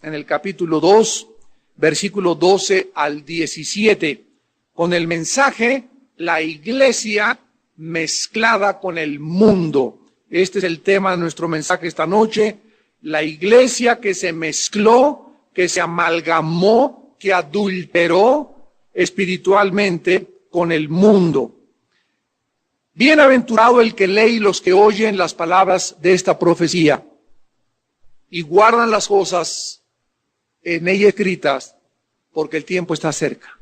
en el capítulo 2, versículo 12 al 17, con el mensaje La iglesia mezclada con el mundo. Este es el tema de nuestro mensaje esta noche. La iglesia que se mezcló, que se amalgamó, que adulteró espiritualmente con el mundo. Bienaventurado el que lee y los que oyen las palabras de esta profecía y guardan las cosas en ella escritas, porque el tiempo está cerca.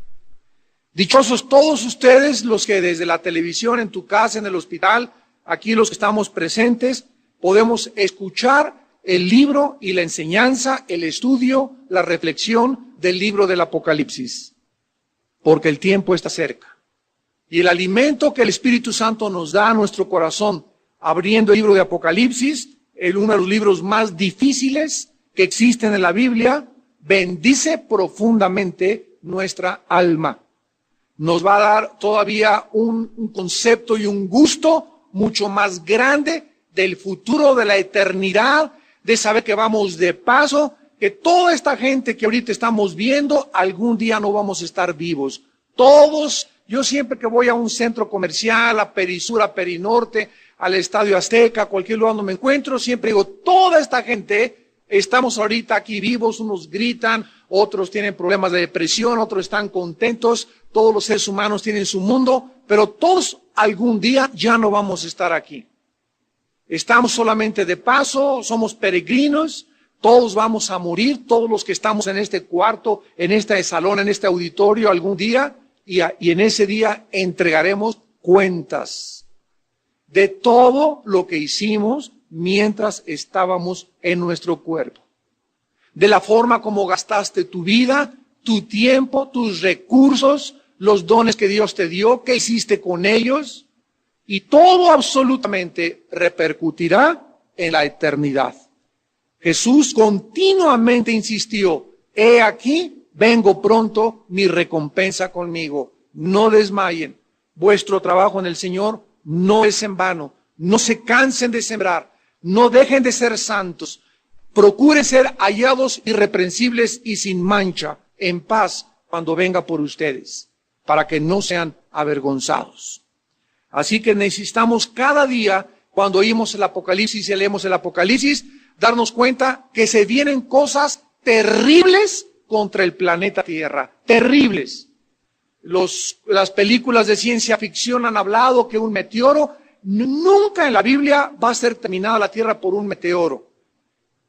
Dichosos todos ustedes los que desde la televisión, en tu casa, en el hospital, aquí los que estamos presentes, podemos escuchar el libro y la enseñanza, el estudio, la reflexión del libro del Apocalipsis, porque el tiempo está cerca. Y el alimento que el Espíritu Santo nos da a nuestro corazón, abriendo el libro de Apocalipsis, uno de los libros más difíciles que existen en la Biblia, bendice profundamente nuestra alma. Nos va a dar todavía un concepto y un gusto mucho más grande del futuro, de la eternidad, de saber que vamos de paso, que toda esta gente que ahorita estamos viendo, algún día no vamos a estar vivos. Todos, yo siempre que voy a un centro comercial, a Perisur, a Perinorte, al Estadio Azteca, a cualquier lugar donde me encuentro, siempre digo, toda esta gente, estamos ahorita aquí vivos, unos gritan, otros tienen problemas de depresión, otros están contentos, todos los seres humanos tienen su mundo, pero todos algún día ya no vamos a estar aquí. Estamos solamente de paso, somos peregrinos, todos vamos a morir, todos los que estamos en este cuarto, en este salón, en este auditorio algún día, y en ese día entregaremos cuentas de todo lo que hicimos mientras estábamos en nuestro cuerpo. De la forma como gastaste tu vida, tu tiempo, tus recursos, los dones que Dios te dio, qué hiciste con ellos, y todo absolutamente repercutirá en la eternidad. Jesús continuamente insistió, he aquí, vengo pronto, mi recompensa conmigo. No desmayen, vuestro trabajo en el Señor no es en vano. No se cansen de sembrar, no dejen de ser santos. Procuren ser hallados irreprensibles y sin mancha, en paz, cuando venga por ustedes, para que no sean avergonzados. Así que necesitamos cada día, cuando oímos el Apocalipsis y leemos el Apocalipsis, darnos cuenta que se vienen cosas terribles contra el planeta Tierra, terribles. Las películas de ciencia ficción han hablado que un meteoro, nunca en la Biblia va a ser terminada la Tierra por un meteoro.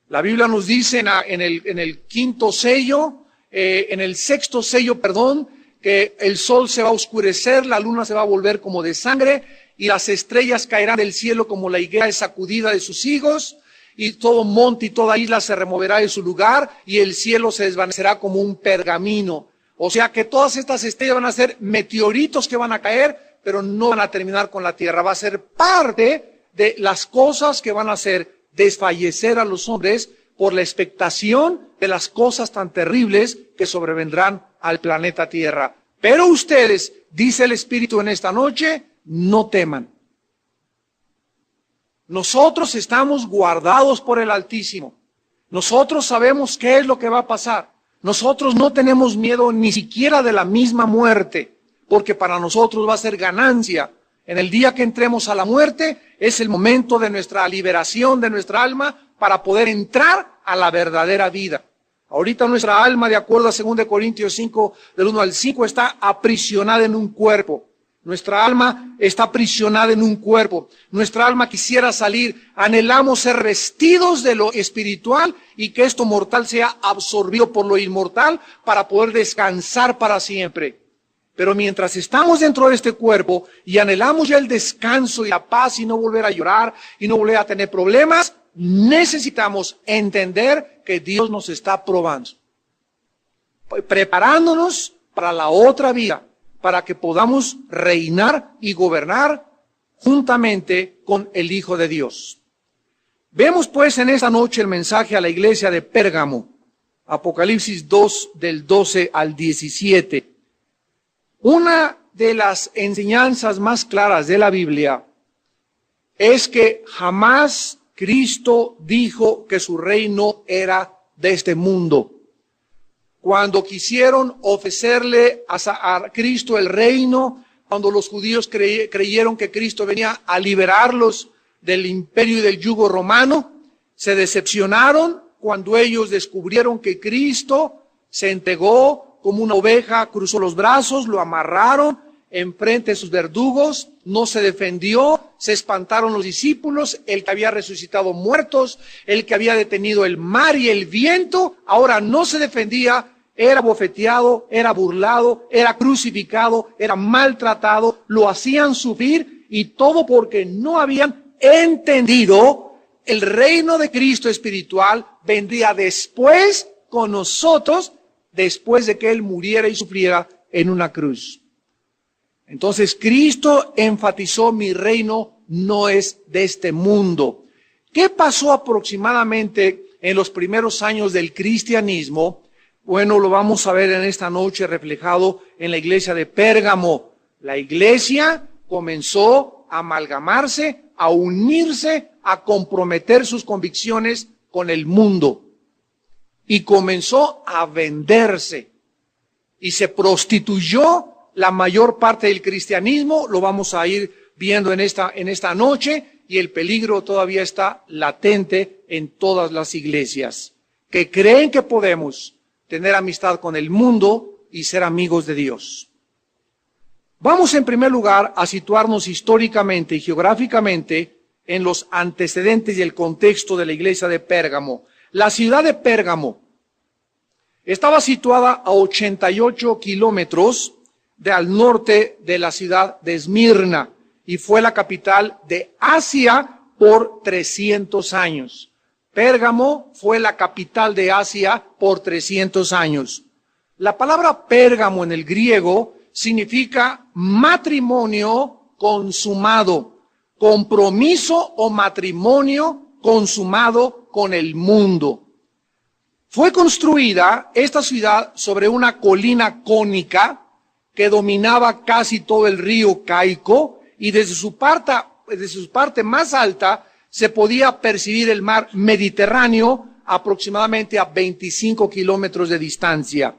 La Biblia nos dice en el quinto sello, en el sexto sello, que el sol se va a oscurecer, la luna se va a volver como de sangre y las estrellas caerán del cielo como la higuera es sacudida de sus higos y todo monte y toda isla se removerá de su lugar y el cielo se desvanecerá como un pergamino. O sea que todas estas estrellas van a ser meteoritos que van a caer, pero no van a terminar con la tierra. Va a ser parte de las cosas que van a hacer desfallecer a los hombres por la expectación de las cosas tan terribles que sobrevendrán al planeta Tierra. Pero ustedes, dice el Espíritu en esta noche, no teman. Nosotros estamos guardados por el Altísimo. Nosotros sabemos qué es lo que va a pasar. Nosotros no tenemos miedo ni siquiera de la misma muerte, porque para nosotros va a ser ganancia. En el día que entremos a la muerte, es el momento de nuestra liberación de nuestra alma para poder entrar a la verdadera vida. Ahorita nuestra alma, de acuerdo a 2 Corintios 5, del 1 al 5, está aprisionada en un cuerpo. Nuestra alma está aprisionada en un cuerpo. Nuestra alma quisiera salir. Anhelamos ser vestidos de lo espiritual y que esto mortal sea absorbido por lo inmortal para poder descansar para siempre. Pero mientras estamos dentro de este cuerpo y anhelamos ya el descanso y la paz y no volver a llorar y no volver a tener problemas, necesitamos entender que Dios nos está probando, preparándonos para la otra vida, para que podamos reinar y gobernar juntamente con el Hijo de Dios. Vemos pues en esta noche el mensaje a la iglesia de Pérgamo, Apocalipsis 2 del 12 al 17. Una de las enseñanzas más claras de la Biblia es que jamás Cristo dijo que su reino era de este mundo. Cuando quisieron ofrecerle a Cristo el reino, cuando los judíos creyeron que Cristo venía a liberarlos del imperio y del yugo romano, se decepcionaron cuando ellos descubrieron que Cristo se entregó como una oveja, cruzó los brazos, lo amarraron enfrente de sus verdugos, no se defendió, se espantaron los discípulos, el que había resucitado muertos, el que había detenido el mar y el viento, ahora no se defendía, era bofeteado, era burlado, era crucificado, era maltratado, lo hacían sufrir, y todo porque no habían entendido el reino de Cristo espiritual vendría después con nosotros, después de que Él muriera y sufriera en una cruz. Entonces Cristo enfatizó: mi reino no es de este mundo. ¿Qué pasó aproximadamente en los primeros años del cristianismo? Bueno, lo vamos a ver en esta noche reflejado en la iglesia de Pérgamo. La iglesia comenzó a amalgamarse, a unirse, a comprometer sus convicciones con el mundo. Y comenzó a venderse. Y se prostituyó la mayor parte del cristianismo. Lo vamos a ir viendo en esta noche. Y el peligro todavía está latente en todas las iglesias, que creen que podemos tener amistad con el mundo y ser amigos de Dios. Vamos en primer lugar a situarnos históricamente y geográficamente en los antecedentes y el contexto de la iglesia de Pérgamo. La ciudad de Pérgamo estaba situada a 88 kilómetros al norte de la ciudad de Esmirna y fue la capital de Asia por 300 años. Pérgamo fue la capital de Asia por 300 años. La palabra Pérgamo en el griego significa matrimonio consumado, compromiso o matrimonio consumado con el mundo. Fue construida esta ciudad sobre una colina cónica que dominaba casi todo el río Caico, y desde su parte más alta se podía percibir el mar Mediterráneo aproximadamente a 25 kilómetros de distancia.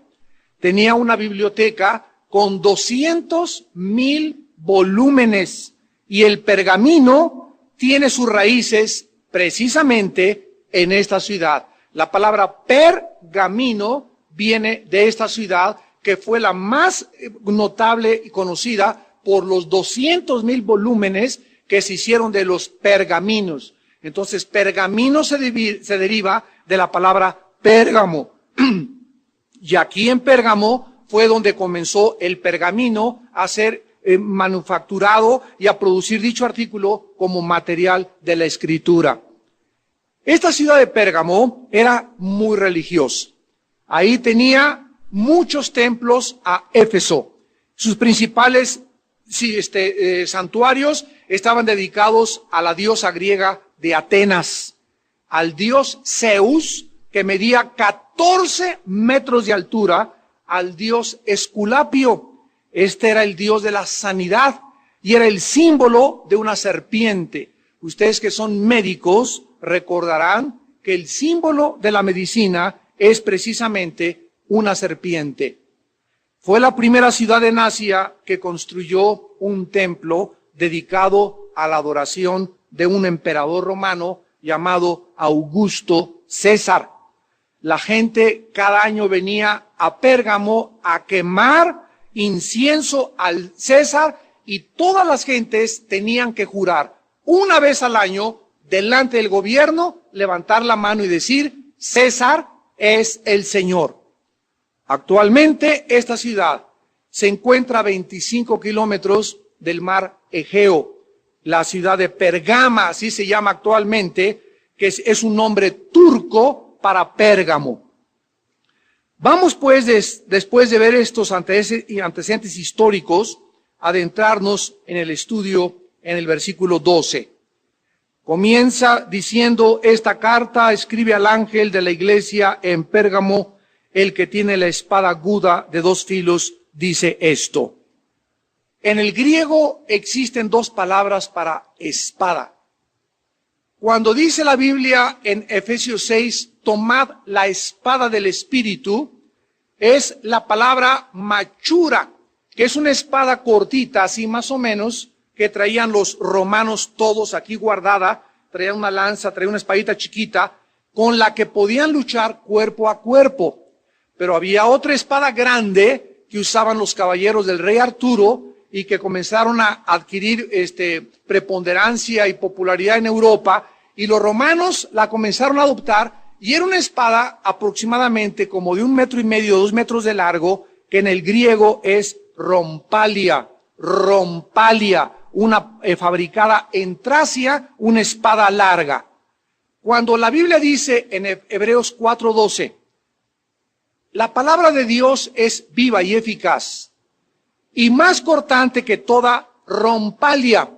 Tenía una biblioteca con 200,000 volúmenes, y el pergamino tiene sus raíces precisamente en esta ciudad. La palabra pergamino viene de esta ciudad, que fue la más notable y conocida por los 200,000 volúmenes que se hicieron de los pergaminos. Entonces, pergamino se deriva de la palabra Pérgamo. Y aquí en Pérgamo fue donde comenzó el pergamino a ser manufacturado y a producir dicho artículo como material de la escritura. Esta ciudad de Pérgamo era muy religiosa. Ahí tenía muchos templos a Éfeso. Sus principales santuarios estaban dedicados a la diosa griega de Atenas, al dios Zeus, que medía 14 metros de altura, al dios Esculapio. Este era el dios de la sanidad y era el símbolo de una serpiente. Ustedes que son médicos recordarán que el símbolo de la medicina es precisamente una serpiente. Fue la primera ciudad en Asia que construyó un templo dedicado a la adoración de un emperador romano llamado Augusto César. La gente cada año venía a Pérgamo a quemar incienso al César, y todas las gentes tenían que jurar una vez al año delante del gobierno, levantar la mano y decir: César es el Señor. Actualmente esta ciudad se encuentra a 25 kilómetros del mar Egeo. La ciudad de Pergama, así se llama actualmente, que es un nombre turco para Pérgamo. Vamos pues, después de ver estos antecedentes históricos, a adentrarnos en el estudio en el versículo 12. Comienza diciendo: esta carta escribe al ángel de la iglesia en Pérgamo, el que tiene la espada aguda de 2 filos, dice esto. En el griego existen 2 palabras para espada. Cuando dice la Biblia en Efesios 6, tomad la espada del Espíritu, es la palabra machura, que es una espada cortita, así más o menos, que traían los romanos todos aquí guardada, traían una lanza, traían una espadita chiquita, con la que podían luchar cuerpo a cuerpo. Pero había otra espada grande que usaban los caballeros del rey Arturo y que comenzaron a adquirir preponderancia y popularidad en Europa, y los romanos la comenzaron a adoptar, y era una espada aproximadamente como de 1,5 metros, 2 metros de largo, que en el griego es rompalia, una fabricada en Tracia, una espada larga. Cuando la Biblia dice en Hebreos 4:12, la palabra de Dios es viva y eficaz, y más cortante que toda rompalia.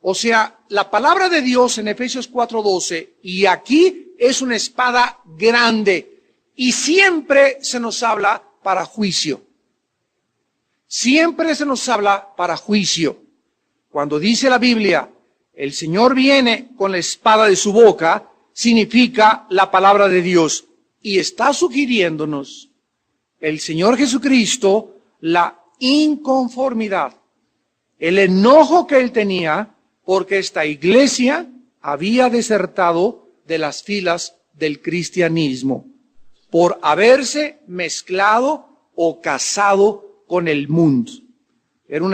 O sea, la palabra de Dios en Efesios 4:12, y aquí es una espada grande, y siempre se nos habla para juicio. Siempre se nos habla para juicio. Cuando dice la Biblia, el Señor viene con la espada de su boca, significa la palabra de Dios. Y está sugiriéndonos el Señor Jesucristo la inconformidad, el enojo que Él tenía porque esta iglesia había desertado de las filas del cristianismo por haberse mezclado o casado con el mundo. Era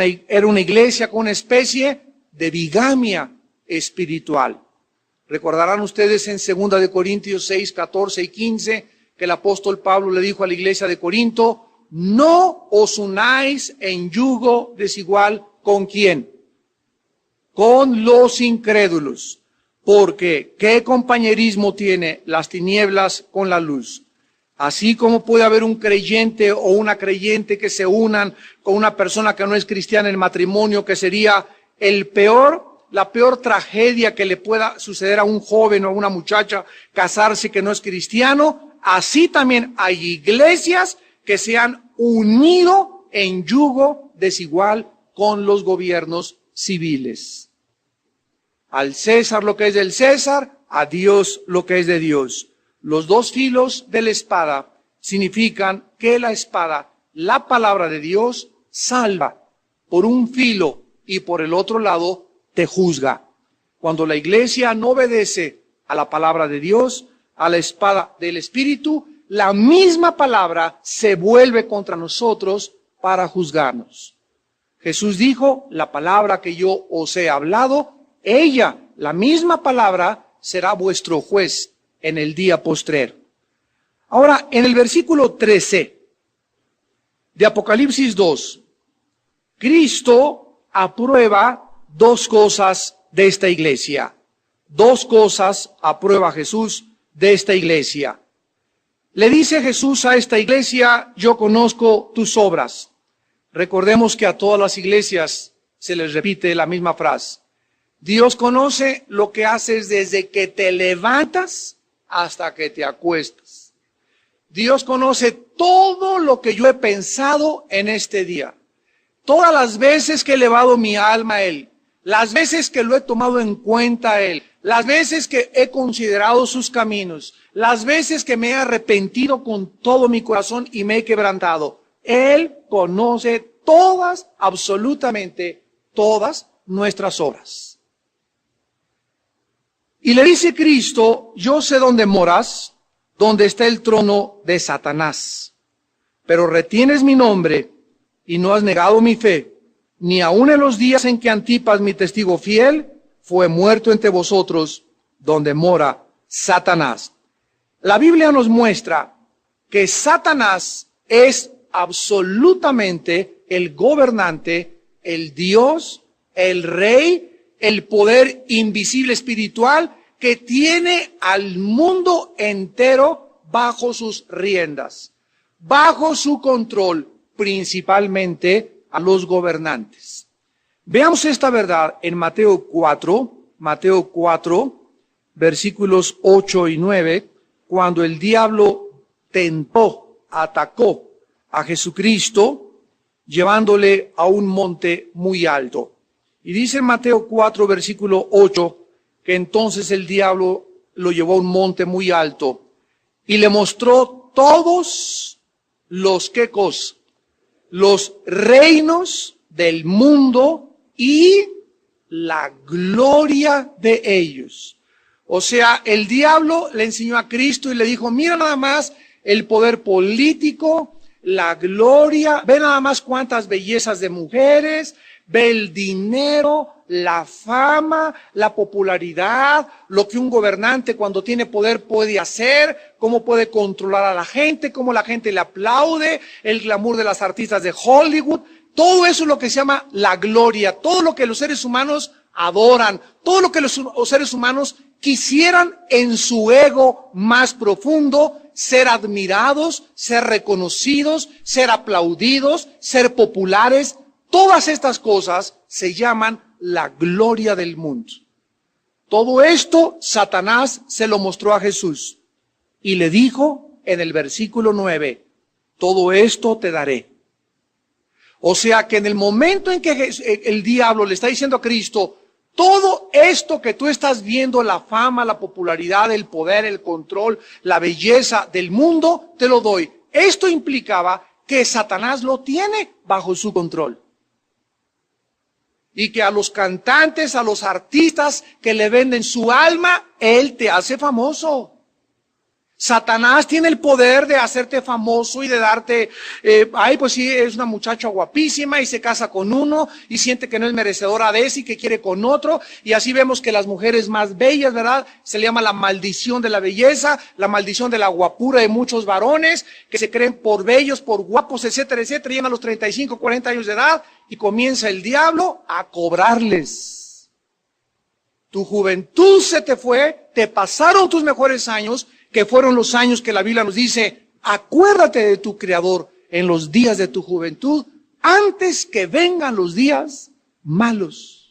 una iglesia con una especie de bigamia espiritual. Recordarán ustedes en 2 de Corintios 6, 14 y 15 que el apóstol Pablo le dijo a la iglesia de Corinto: no os unáis en yugo desigual ¿con quién? Con los incrédulos. Porque ¿qué compañerismo tiene las tinieblas con la luz? Así como puede haber un creyente o una creyente que se unan con una persona que no es cristiana en matrimonio, que sería la peor tragedia que le pueda suceder a un joven o a una muchacha casarse que no es cristiano, así también hay iglesias que se han unido en yugo desigual con los gobiernos civiles. Al César lo que es del César, a Dios lo que es de Dios. Los dos filos de la espada significan que la espada, la palabra de Dios, salva por un filo y por el otro lado te juzga. Cuando la iglesia no obedece a la palabra de Dios, a la espada del Espíritu, la misma palabra se vuelve contra nosotros para juzgarnos. Jesús dijo, la palabra que yo os he hablado, ella, la misma palabra, será vuestro juez en el día postrero. Ahora, en el versículo 13 de Apocalipsis 2, Cristo aprueba dos cosas de esta iglesia. Dos cosas aprueba Jesús de esta iglesia. Le dice Jesús a esta iglesia: yo conozco tus obras. Recordemos que a todas las iglesias se les repite la misma frase. Dios conoce lo que haces desde que te levantas hasta que te acuestas. Dios conoce todo lo que yo he pensado en este día. Todas las veces que he elevado mi alma a Él, las veces que lo he tomado en cuenta a Él, las veces que he considerado sus caminos, las veces que me he arrepentido con todo mi corazón y me he quebrantado. Él conoce todas, absolutamente todas nuestras obras. Y le dice Cristo: yo sé dónde moras, donde está el trono de Satanás, pero retienes mi nombre y no has negado mi fe, ni aun en los días en que Antipas, mi testigo fiel, fue muerto entre vosotros, donde mora Satanás. La Biblia nos muestra que Satanás es absolutamente el gobernante, el Dios, el rey, el poder invisible espiritual que tiene al mundo entero bajo sus riendas, bajo su control, principalmente a los gobernantes. Veamos esta verdad en Mateo 4, versículos 8 y 9, cuando el diablo atacó a Jesucristo, llevándole a un monte muy alto. Y dice en Mateo 4, versículo 8, que entonces el diablo lo llevó a un monte muy alto y le mostró todos los, ¿qué cosa? Los reinos del mundo y la gloria de ellos. O sea, el diablo le enseñó a Cristo y le dijo, mira nada más el poder político, la gloria, ve nada más cuántas bellezas de mujeres, ve el dinero, la fama, la popularidad, lo que un gobernante cuando tiene poder puede hacer, cómo puede controlar a la gente, cómo la gente le aplaude, el glamour de las artistas de Hollywood. Todo eso es lo que se llama la gloria, todo lo que los seres humanos adoran, todo lo que los seres humanos quisieran en su ego más profundo, ser admirados, ser reconocidos, ser aplaudidos, ser populares. Todas estas cosas se llaman la gloria del mundo. Todo esto Satanás se lo mostró a Jesús y le dijo en el versículo 9, todo esto te daré. O sea que en el momento en que el diablo le está diciendo a Cristo, todo esto que tú estás viendo, la fama, la popularidad, el poder, el control, la belleza del mundo, te lo doy. Esto implicaba que Satanás lo tiene bajo su control. Y que a los cantantes, a los artistas que le venden su alma, él te hace famoso. Satanás tiene el poder de hacerte famoso y de darte, pues sí, es una muchacha guapísima y se casa con uno y siente que no es merecedora de eso y que quiere con otro. Y así vemos que las mujeres más bellas, ¿verdad? Se le llama la maldición de la belleza, la maldición de la guapura de muchos varones que se creen por bellos, por guapos, etcétera, etcétera. Llegan a los 35, 40 años de edad y comienza el diablo a cobrarles. Tu juventud se te fue, te pasaron tus mejores años, que fueron los años que la Biblia nos dice, acuérdate de tu Creador en los días de tu juventud, antes que vengan los días malos.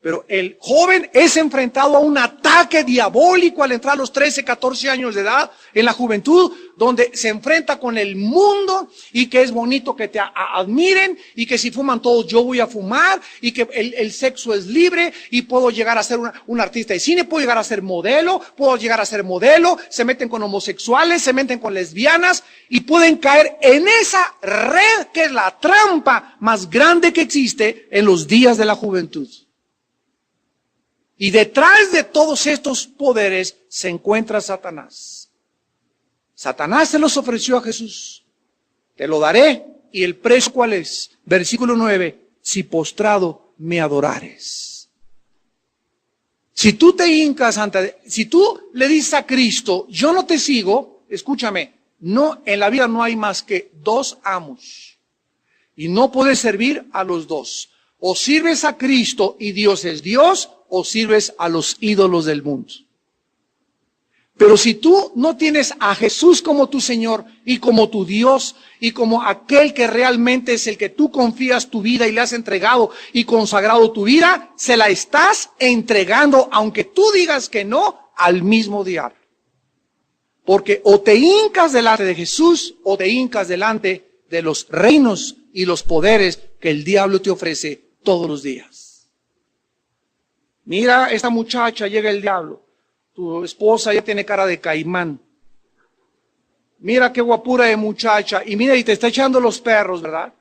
Pero el joven es enfrentado a un ataque diabólico al entrar a los 13, 14 años de edad, en la juventud, donde se enfrenta con el mundo y que es bonito que te admiren y que si fuman todos yo voy a fumar y que el sexo es libre y puedo llegar a ser un artista de cine, puedo llegar a ser modelo, se meten con homosexuales, se meten con lesbianas y pueden caer en esa red que es la trampa más grande que existe en los días de la juventud. Y detrás de todos estos poderes se encuentra Satanás. Satanás se los ofreció a Jesús. Te lo daré. ¿Y el precio cuál es? Versículo 9. Si postrado me adorares. Si tú te hincas si tú le dices a Cristo, yo no te sigo, escúchame, no, en la vida no hay más que dos amos. Y no puedes servir a los dos. O sirves a Cristo y Dios es Dios, o sirves a los ídolos del mundo. Pero si tú no tienes a Jesús como tu Señor y como tu Dios y como aquel que realmente es el que tú confías tu vida y le has entregado y consagrado tu vida, se la estás entregando, aunque tú digas que no, al mismo diablo. Porque o te hincas delante de Jesús o te hincas delante de los reinos y los poderes que el diablo te ofrece todos los días. Mira, esta muchacha, llega el diablo. Tu esposa ya tiene cara de caimán. Mira qué guapura de muchacha. Y mira, y te está echando los perros, ¿verdad?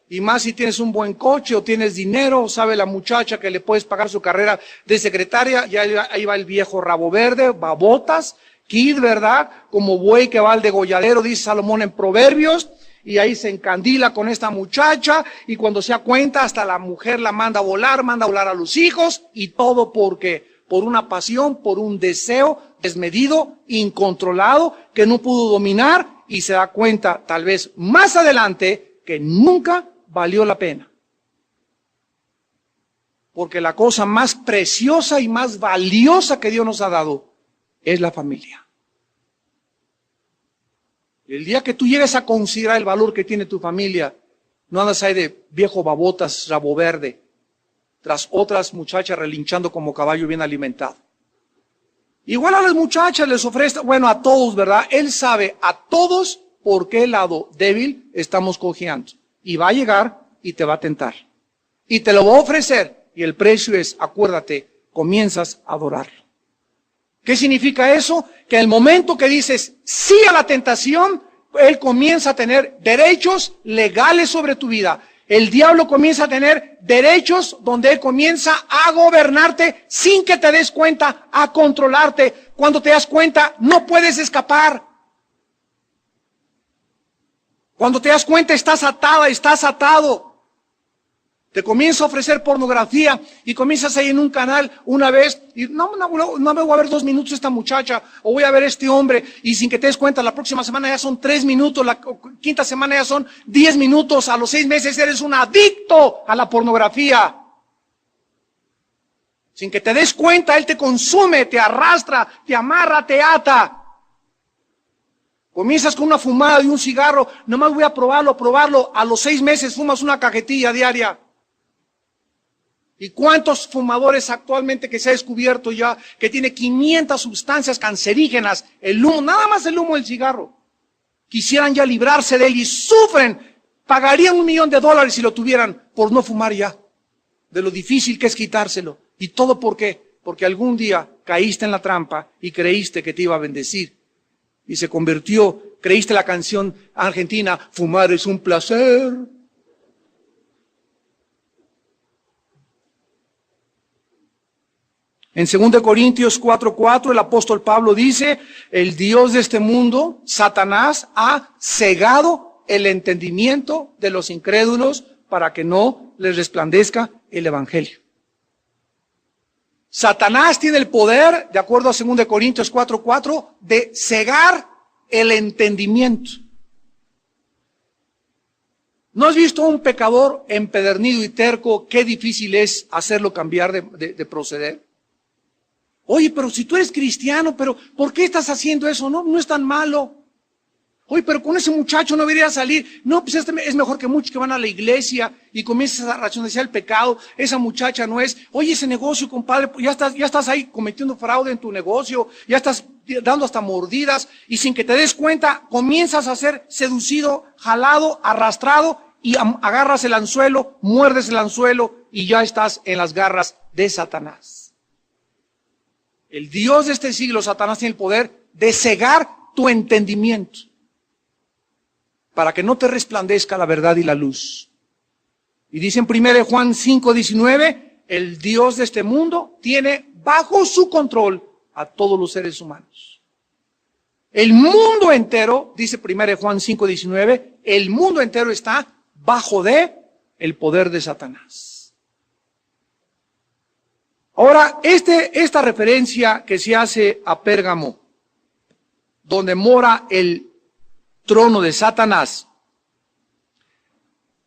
Y más si tienes un buen coche o tienes dinero, sabe la muchacha que le puedes pagar su carrera de secretaria. Ya ahí va el viejo rabo verde, babotas, kid, ¿verdad? Como buey que va al degolladero, dice Salomón en Proverbios. Y ahí se encandila con esta muchacha y cuando se da cuenta hasta la mujer la manda a volar a los hijos y todo porque por una pasión, por un deseo desmedido, incontrolado, que no pudo dominar y se da cuenta tal vez más adelante que nunca valió la pena. Porque la cosa más preciosa y más valiosa que Dios nos ha dado es la familia. El día que tú llegues a considerar el valor que tiene tu familia, no andas ahí de viejo babotas, rabo verde, tras otras muchachas relinchando como caballo bien alimentado. Igual a las muchachas les ofrece, bueno, a todos, ¿verdad? Él sabe a todos por qué lado débil estamos cojeando. Y va a llegar y te va a tentar. Y te lo va a ofrecer. Y el precio es, acuérdate, comienzas a adorarlo. ¿Qué significa eso? Que en el momento que dices sí a la tentación, Él comienza a tener derechos legales sobre tu vida. El diablo comienza a tener derechos donde Él comienza a gobernarte sin que te des cuenta, a controlarte. Cuando te das cuenta, no puedes escapar. Cuando te das cuenta, estás atada, estás atado. Te comienza a ofrecer pornografía y comienzas ahí en un canal una vez y no me voy a ver 2 minutos esta muchacha o voy a ver este hombre y sin que te des cuenta la próxima semana ya son 3 minutos, la quinta semana ya son 10 minutos, a los 6 meses eres un adicto a la pornografía. Sin que te des cuenta, Él te consume, te arrastra, te amarra, te ata. Comienzas con una fumada y un cigarro, nomás voy a probarlo, a los 6 meses fumas una cajetilla diaria. ¿Y cuántos fumadores actualmente que se ha descubierto ya que tiene 500 sustancias cancerígenas, el humo, nada más el humo del cigarro? Quisieran ya librarse de él y sufren, pagarían $1 millón si lo tuvieran por no fumar ya, de lo difícil que es quitárselo. ¿Y todo por qué? Porque algún día caíste en la trampa y creíste que te iba a bendecir. Y se convirtió, creíste la canción argentina, fumar es un placer. En 2 Corintios 4:4 el apóstol Pablo dice, el Dios de este mundo, Satanás, ha cegado el entendimiento de los incrédulos para que no les resplandezca el evangelio. Satanás tiene el poder, de acuerdo a 2 Corintios 4:4, de cegar el entendimiento. ¿No has visto a un pecador empedernido y terco qué difícil es hacerlo cambiar de proceder? Oye, pero si tú eres cristiano, pero ¿por qué estás haciendo eso? No es tan malo. Oye, pero con ese muchacho no debería salir. No, pues este es mejor que muchos que van a la iglesia y comienzas a racionalizar el pecado. Esa muchacha no es. Oye, ese negocio, compadre, ya estás ahí cometiendo fraude en tu negocio, ya estás dando hasta mordidas y sin que te des cuenta comienzas a ser seducido, jalado, arrastrado y agarras el anzuelo, muerdes el anzuelo y ya estás en las garras de Satanás. El Dios de este siglo, Satanás, tiene el poder de cegar tu entendimiento para que no te resplandezca la verdad y la luz. Y dice en 1 Juan 5:19, el Dios de este mundo tiene bajo su control a todos los seres humanos. El mundo entero, dice 1 Juan 5:19, el mundo entero está bajo de el poder de Satanás. Ahora, esta referencia que se hace a Pérgamo, donde mora el trono de Satanás,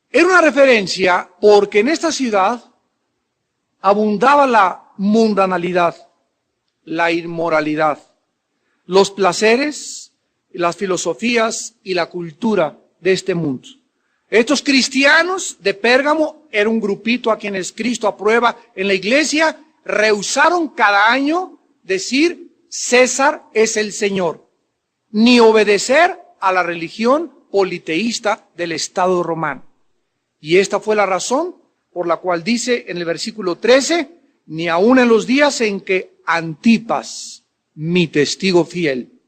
era una referencia porque en esta ciudad abundaba la mundanalidad, la inmoralidad, los placeres, las filosofías y la cultura de este mundo. Estos cristianos de Pérgamo era un grupito a quienes Cristo aprueba en la iglesia. Rehusaron cada año decir César es el Señor, ni obedecer a la religión politeísta del Estado romano. Y esta fue la razón por la cual dice en el versículo 13, ni aun en los días en que Antipas, mi testigo fiel,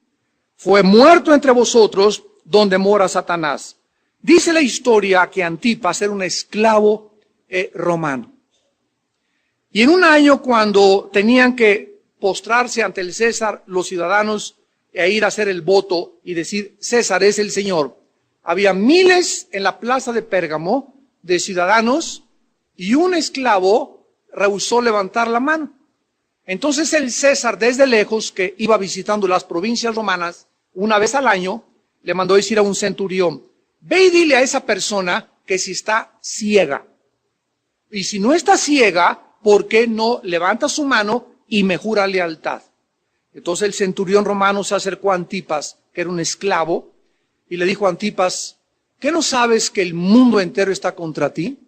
fue muerto entre vosotros donde mora Satanás. Dice la historia que Antipas era un esclavo romano. Y en un año cuando tenían que postrarse ante el César los ciudadanos e ir a hacer el voto y decir César es el Señor, había miles en la plaza de Pérgamo de ciudadanos y un esclavo rehusó levantar la mano. Entonces el César desde lejos, que iba visitando las provincias romanas una vez al año, le mandó decir a un centurión, ve y dile a esa persona que si está ciega. Y si no está ciega, ¿por qué no levanta su mano y me jura lealtad? Entonces el centurión romano se acercó a Antipas, que era un esclavo, y le dijo a Antipas, ¿qué no sabes que el mundo entero está contra ti?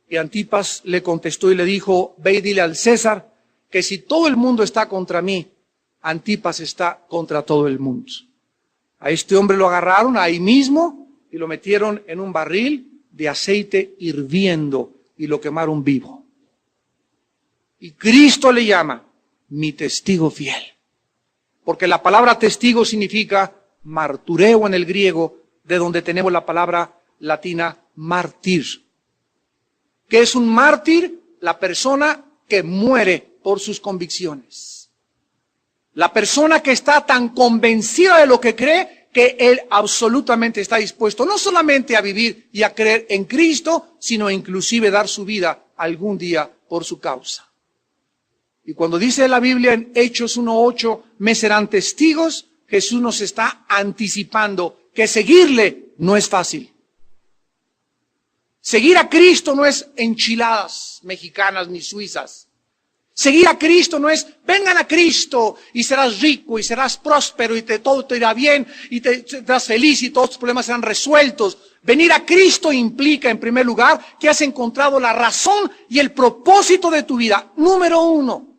Y Antipas le contestó y le dijo, ve y dile al César que si todo el mundo está contra mí, Antipas está contra todo el mundo. A este hombre lo agarraron ahí mismo y lo metieron en un barril de aceite hirviendo y lo quemaron vivo. Y Cristo le llama mi testigo fiel. Porque la palabra testigo significa martureo en el griego, de donde tenemos la palabra latina mártir. ¿Qué es un mártir? La persona que muere por sus convicciones. La persona que está tan convencida de lo que cree que él absolutamente está dispuesto no solamente a vivir y a creer en Cristo, sino inclusive dar su vida algún día por su causa. Y cuando dice la Biblia en Hechos 1:8, me serán testigos, Jesús nos está anticipando que seguirle no es fácil. Seguir a Cristo no es enchiladas mexicanas ni suizas. Seguir a Cristo no es, vengan a Cristo y serás rico y serás próspero y todo te irá bien y te serás feliz y todos tus problemas serán resueltos. Venir a Cristo implica, en primer lugar, que has encontrado la razón y el propósito de tu vida, número uno.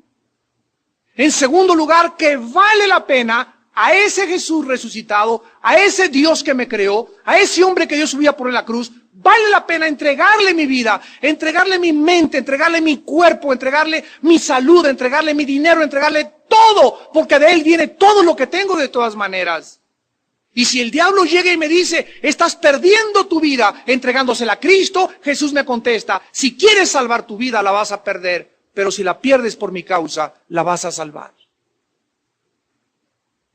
En segundo lugar, que vale la pena a ese Jesús resucitado, a ese Dios que me creó, a ese hombre que dio su vida por la cruz, vale la pena entregarle mi vida, entregarle mi mente, entregarle mi cuerpo, entregarle mi salud, entregarle mi dinero, entregarle todo, porque de Él viene todo lo que tengo de todas maneras. Y si el diablo llega y me dice, estás perdiendo tu vida entregándosela a Cristo, Jesús me contesta, si quieres salvar tu vida la vas a perder, pero si la pierdes por mi causa, la vas a salvar.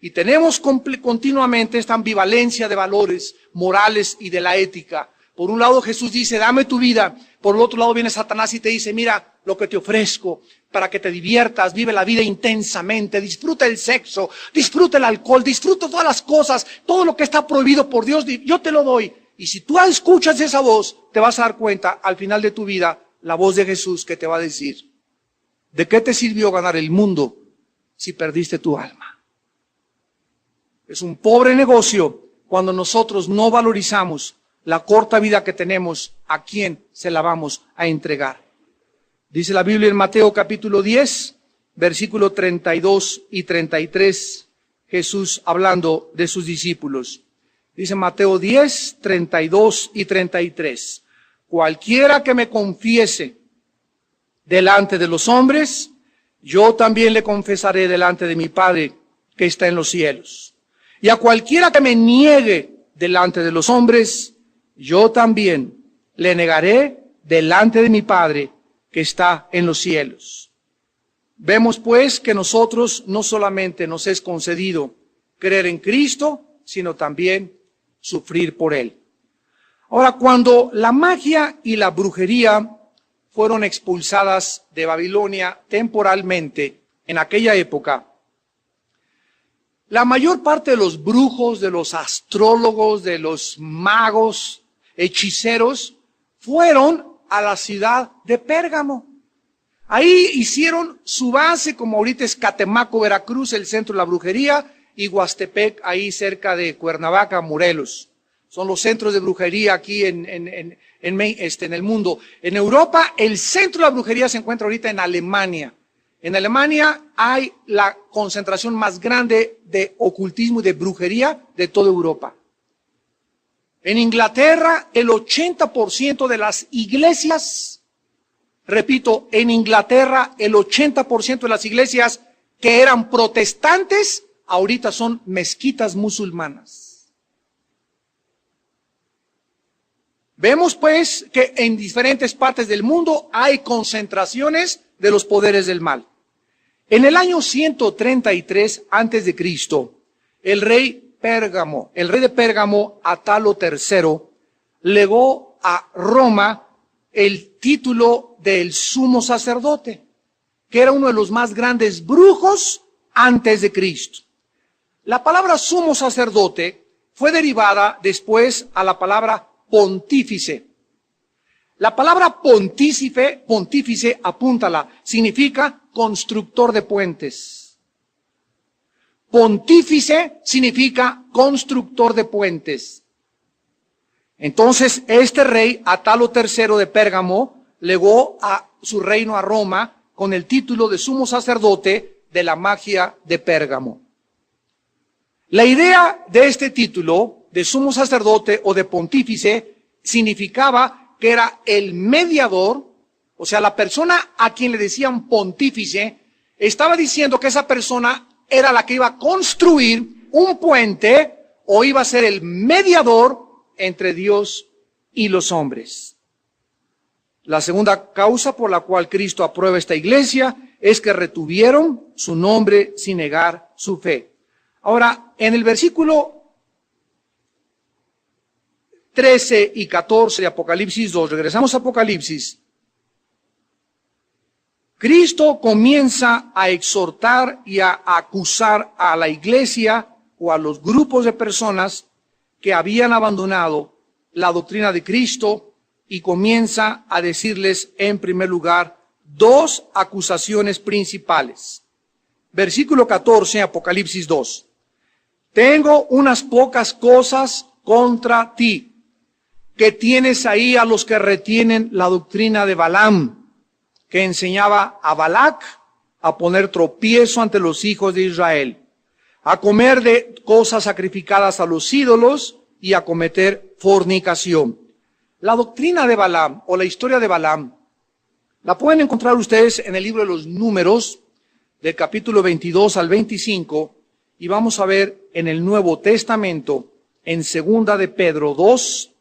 Y tenemos continuamente esta ambivalencia de valores morales y de la ética. Por un lado Jesús dice, dame tu vida. Por el otro lado viene Satanás y te dice, mira lo que te ofrezco para que te diviertas, vive la vida intensamente, disfruta el sexo, disfruta el alcohol, disfruta todas las cosas, todo lo que está prohibido por Dios, yo te lo doy. Y si tú escuchas esa voz, te vas a dar cuenta al final de tu vida, la voz de Jesús que te va a decir, ¿de qué te sirvió ganar el mundo si perdiste tu alma? Es un pobre negocio cuando nosotros no valorizamos la corta vida que tenemos, ¿a quién se la vamos a entregar? Dice la Biblia en Mateo capítulo 10, versículo 32 y 33, Jesús hablando de sus discípulos. Dice Mateo 10, 32 y 33. Cualquiera que me confiese delante de los hombres, yo también le confesaré delante de mi Padre que está en los cielos. Y a cualquiera que me niegue delante de los hombres, yo también le negaré delante de mi Padre que está en los cielos. Vemos pues que nosotros no solamente nos es concedido creer en Cristo, sino también sufrir por Él. Ahora, cuando la magia y la brujería fueron expulsadas de Babilonia temporalmente en aquella época, la mayor parte de los brujos, de los astrólogos, de los magos, hechiceros, fueron a la ciudad de Pérgamo. Ahí hicieron su base, como ahorita es Catemaco, Veracruz, el centro de la brujería, y Huastepec, ahí cerca de Cuernavaca, Morelos. Son los centros de brujería aquí en el mundo. En Europa, el centro de la brujería se encuentra ahorita en Alemania. En Alemania hay la concentración más grande de ocultismo y de brujería de toda Europa. En Inglaterra, el 80% de las iglesias, repito, en Inglaterra, el 80% de las iglesias que eran protestantes, ahorita son mezquitas musulmanas. Vemos pues que en diferentes partes del mundo hay concentraciones de los poderes del mal. En el año 133 antes de Cristo, el rey de Pérgamo, Atalo III, legó a Roma el título del sumo sacerdote, que era uno de los más grandes brujos antes de Cristo. La palabra sumo sacerdote fue derivada después a la palabra pontífice. La palabra pontífice, apúntala, significa constructor de puentes. Pontífice significa constructor de puentes. Entonces, este rey, Atalo III de Pérgamo, legó a su reino a Roma con el título de sumo sacerdote de la magia de Pérgamo. La idea de este título de sumo sacerdote o de pontífice significaba que era el mediador O sea, la persona a quien le decían pontífice, estaba diciendo que esa persona era la que iba a construir un puente o iba a ser el mediador entre Dios y los hombres. La segunda causa por la cual Cristo aprueba esta iglesia es que retuvieron su nombre sin negar su fe. Ahora, en el versículo 13 y 14 de Apocalipsis 2, regresamos a Apocalipsis, Cristo comienza a exhortar y a acusar a la iglesia o a los grupos de personas que habían abandonado la doctrina de Cristo y comienza a decirles en primer lugar dos acusaciones principales. Versículo 14, Apocalipsis 2. Tengo unas pocas cosas contra ti, que tienes ahí a los que retienen la doctrina de Balaam, que enseñaba a Balac a poner tropiezo ante los hijos de Israel, a comer de cosas sacrificadas a los ídolos y a cometer fornicación. La doctrina de Balaam o la historia de Balaam la pueden encontrar ustedes en el libro de los Números, del capítulo 22 al 25, y vamos a ver en el Nuevo Testamento, en Segunda de Pedro 2,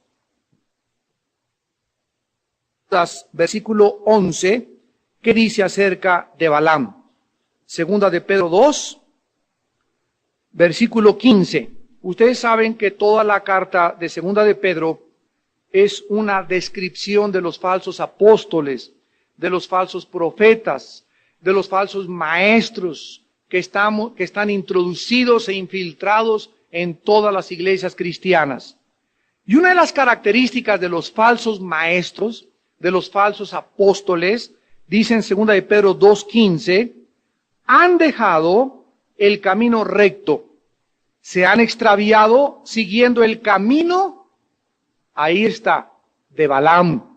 versículo 11, que dice acerca de Balaam. Segunda de Pedro 2, versículo 15. Ustedes saben que toda la carta de Segunda de Pedro es una descripción de los falsos apóstoles, de los falsos profetas, de los falsos maestros que están introducidos e infiltrados en todas las iglesias cristianas. Y una de las características de los falsos maestros, de los falsos apóstoles, dice en 2 de Pedro 2:15, han dejado el camino recto, se han extraviado siguiendo el camino, ahí está, de Balaam,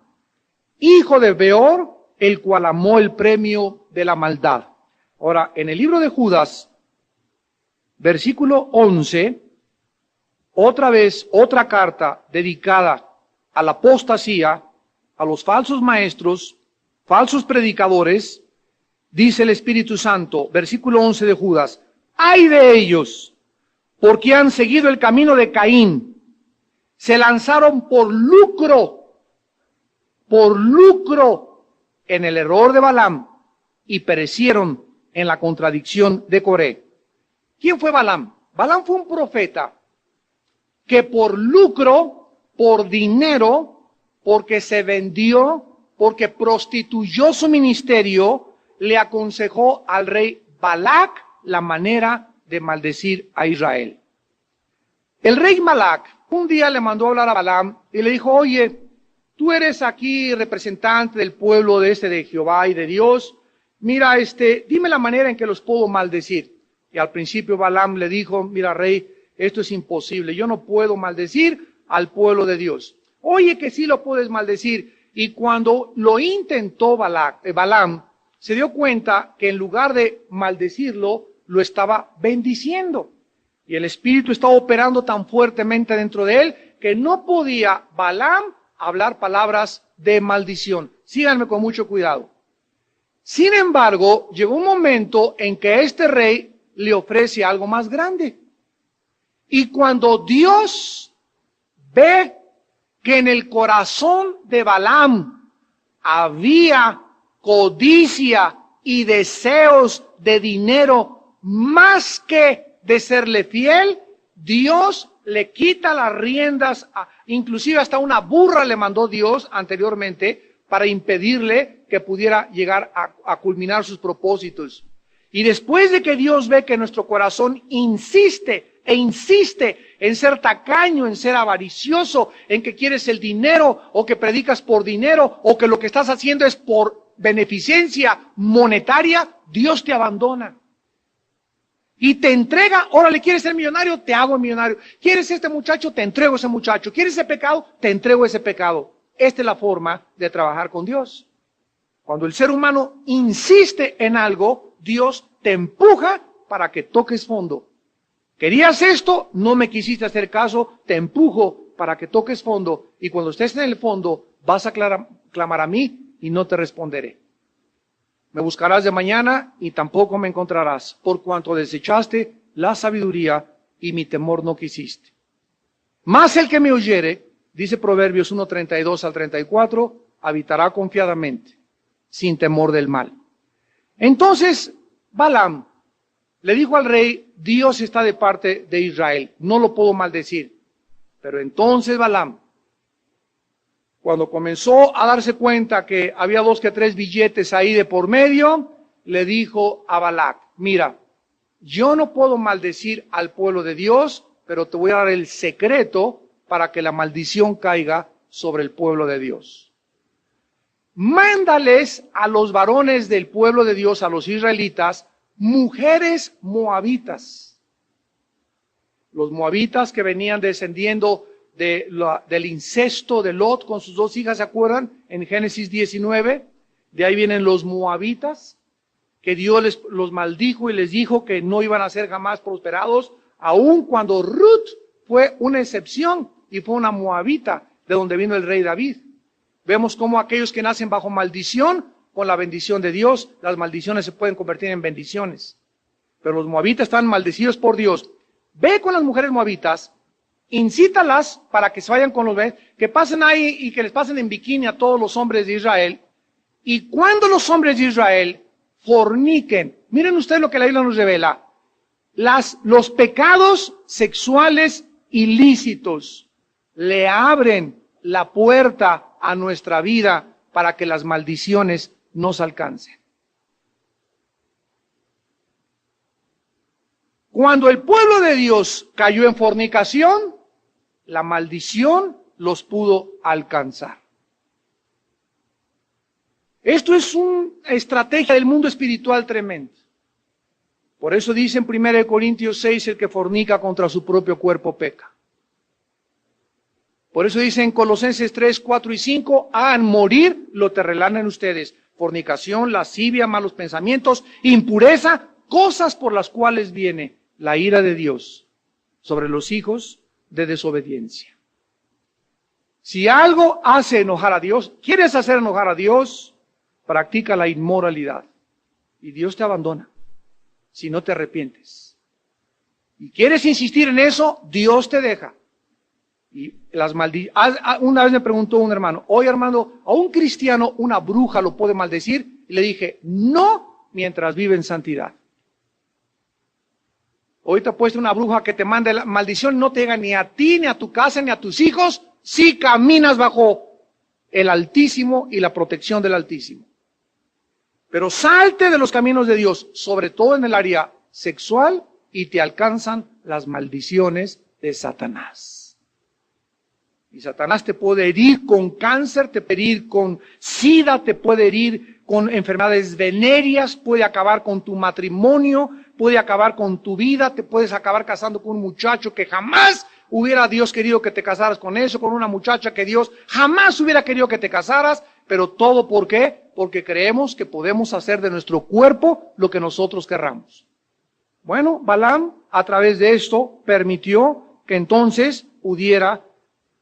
hijo de Beor, el cual amó el premio de la maldad. Ahora, en el libro de Judas, versículo 11, otra vez, otra carta dedicada a la apostasía, a los falsos maestros, falsos predicadores, dice el Espíritu Santo, versículo 11 de Judas, ¡ay de ellos! Porque han seguido el camino de Caín, se lanzaron por lucro en el error de Balaam y perecieron en la contradicción de Coré. ¿Quién fue Balaam? Balaam fue un profeta que por lucro, por dinero, porque se vendió, porque prostituyó su ministerio, le aconsejó al rey Balac la manera de maldecir a Israel. El rey Balac un día le mandó a hablar a Balaam y le dijo, oye, tú eres aquí representante del pueblo de Jehová y de Dios, mira, dime la manera en que los puedo maldecir. Y al principio Balaam le dijo, mira rey, esto es imposible, yo no puedo maldecir al pueblo de Dios. Oye que sí lo puedes maldecir. Y cuando lo intentó Balaam, se dio cuenta que en lugar de maldecirlo, lo estaba bendiciendo. Y el Espíritu estaba operando tan fuertemente dentro de él que no podía Balaam hablar palabras de maldición. Síganme con mucho cuidado. Sin embargo, llegó un momento en que este rey le ofrece algo más grande. Y cuando Dios ve que en el corazón de Balaam había codicia y deseos de dinero más que de serle fiel, Dios le quita las riendas, inclusive hasta una burra le mandó Dios anteriormente para impedirle que pudiera llegar a culminar sus propósitos. Y después de que Dios ve que nuestro corazón insiste en ser tacaño, en ser avaricioso, en que quieres el dinero o que predicas por dinero o que lo que estás haciendo es por beneficencia monetaria, Dios te abandona. Y te entrega, órale, ¿quieres ser millonario? Te hago millonario. ¿Quieres este muchacho? Te entrego ese muchacho. ¿Quieres ese pecado? Te entrego ese pecado. Esta es la forma de trabajar con Dios. Cuando el ser humano insiste en algo, Dios te empuja para que toques fondo. ¿Querías esto? No me quisiste hacer caso, te empujo para que toques fondo. Y cuando estés en el fondo, vas a clamar a mí y no te responderé. Me buscarás de mañana y tampoco me encontrarás, por cuanto desechaste la sabiduría y mi temor no quisiste. Mas el que me oyere, dice Proverbios 1:32 al 34, habitará confiadamente, sin temor del mal. Entonces, Balaam le dijo al rey, Dios está de parte de Israel, no lo puedo maldecir. Pero entonces Balaam, cuando comenzó a darse cuenta que había 2 que 3 billetes ahí de por medio, le dijo a Balac, mira, yo no puedo maldecir al pueblo de Dios, pero te voy a dar el secreto para que la maldición caiga sobre el pueblo de Dios. Mándales a los varones del pueblo de Dios, a los israelitas, mujeres moabitas. Los moabitas que venían descendiendo del incesto de Lot con sus 2 hijas, ¿se acuerdan? En Génesis 19, de ahí vienen los moabitas, que Dios los maldijo y les dijo que no iban a ser jamás prosperados, aun cuando Ruth fue una excepción y fue una moabita, de donde vino el rey David. Vemos cómo aquellos que nacen bajo maldición, con la bendición de Dios, las maldiciones se pueden convertir en bendiciones. Pero los moabitas están maldecidos por Dios. Ve con las mujeres moabitas, incítalas para que se vayan con los bebés, que pasen ahí y que les pasen en bikini a todos los hombres de Israel. Y cuando los hombres de Israel forniquen, miren ustedes lo que la Biblia nos revela, los pecados sexuales ilícitos le abren la puerta a nuestra vida para que las maldiciones nos alcancen. Cuando el pueblo de Dios cayó en fornicación, la maldición los pudo alcanzar. Esto es una estrategia del mundo espiritual tremenda. Por eso dice en 1 Corintios 6, el que fornica contra su propio cuerpo peca. Por eso dice en Colosenses 3, 4 y 5, hagan morir lo terrenal en ustedes. Fornicación, lascivia, malos pensamientos, impureza, cosas por las cuales viene la ira de Dios sobre los hijos de desobediencia. Si algo hace enojar a Dios, quieres hacer enojar a Dios, practica la inmoralidad. Y Dios te abandona si no te arrepientes. Y quieres insistir en eso, Dios te deja. Y una vez me preguntó un hermano, oye hermano, ¿a un cristiano una bruja lo puede maldecir? Y le dije, no, mientras vive en santidad. Hoy te ha puesto una bruja que te mande la maldición, no te llega ni a ti, ni a tu casa, ni a tus hijos, si caminas bajo el Altísimo y la protección del Altísimo. Pero salte de los caminos de Dios, sobre todo en el área sexual, y te alcanzan las maldiciones de Satanás. Y Satanás te puede herir con cáncer, te puede herir con sida, te puede herir con enfermedades venéreas, puede acabar con tu matrimonio, puede acabar con tu vida, te puedes acabar casando con un muchacho que jamás hubiera Dios querido que te casaras con eso, con una muchacha que Dios jamás hubiera querido que te casaras, pero todo ¿por qué? Porque creemos que podemos hacer de nuestro cuerpo lo que nosotros querramos. Bueno, Balaam a través de esto permitió que entonces pudiera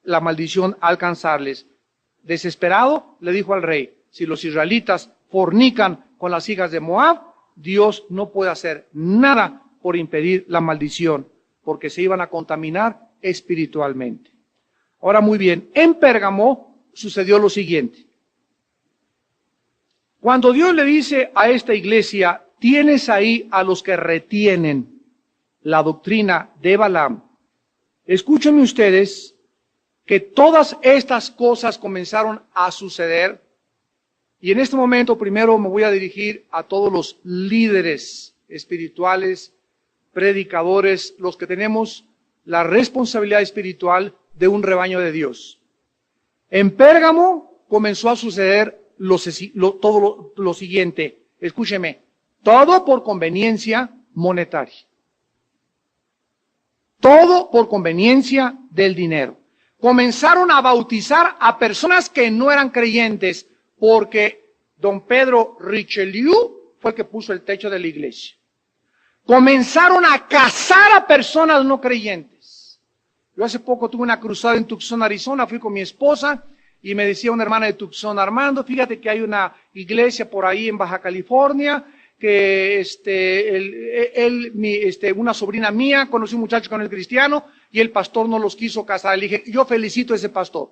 la maldición alcanzarles. Desesperado le dijo al rey, si los israelitas fornican con las hijas de Moab, Dios no puede hacer nada por impedir la maldición, porque se iban a contaminar espiritualmente. Ahora muy bien, en Pérgamo sucedió lo siguiente. Cuando Dios le dice a esta iglesia, tienes ahí a los que retienen la doctrina de Balaam, escúchenme ustedes, que todas estas cosas comenzaron a suceder. Y en este momento primero me voy a dirigir a todos los líderes espirituales, predicadores, los que tenemos la responsabilidad espiritual de un rebaño de Dios. En Pérgamo comenzó a suceder todo lo siguiente. Escúcheme, todo por conveniencia monetaria. Todo por conveniencia del dinero. Comenzaron a bautizar a personas que no eran creyentes, porque don Pedro Richelieu fue el que puso el techo de la iglesia. Comenzaron a casar a personas no creyentes. Yo hace poco tuve una cruzada en Tucson, Arizona, fui con mi esposa, Y me decía una hermana de Tucson, Armando, fíjate que hay una iglesia por ahí en Baja California, que una sobrina mía conoció un muchacho que no es cristiano y el pastor no los quiso casar. Le dije, yo felicito a ese pastor.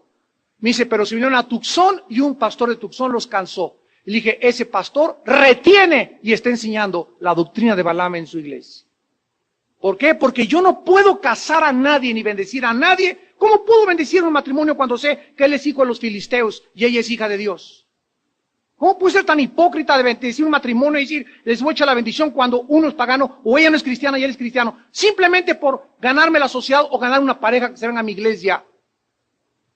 Me dice, pero si vinieron a Tucson y un pastor de Tucson los cansó. Le dije, ese pastor retiene y está enseñando la doctrina de Balaam en su iglesia. ¿Por qué? Porque yo no puedo casar a nadie ni bendecir a nadie. ¿Cómo puedo bendecir un matrimonio cuando sé que él es hijo de los filisteos y ella es hija de Dios? ¿Cómo puedo ser tan hipócrita de bendecir un matrimonio y decir, les voy a echar la bendición cuando uno es pagano o ella no es cristiana y él es cristiano? Simplemente por ganarme la sociedad o ganar una pareja que se venga a mi iglesia.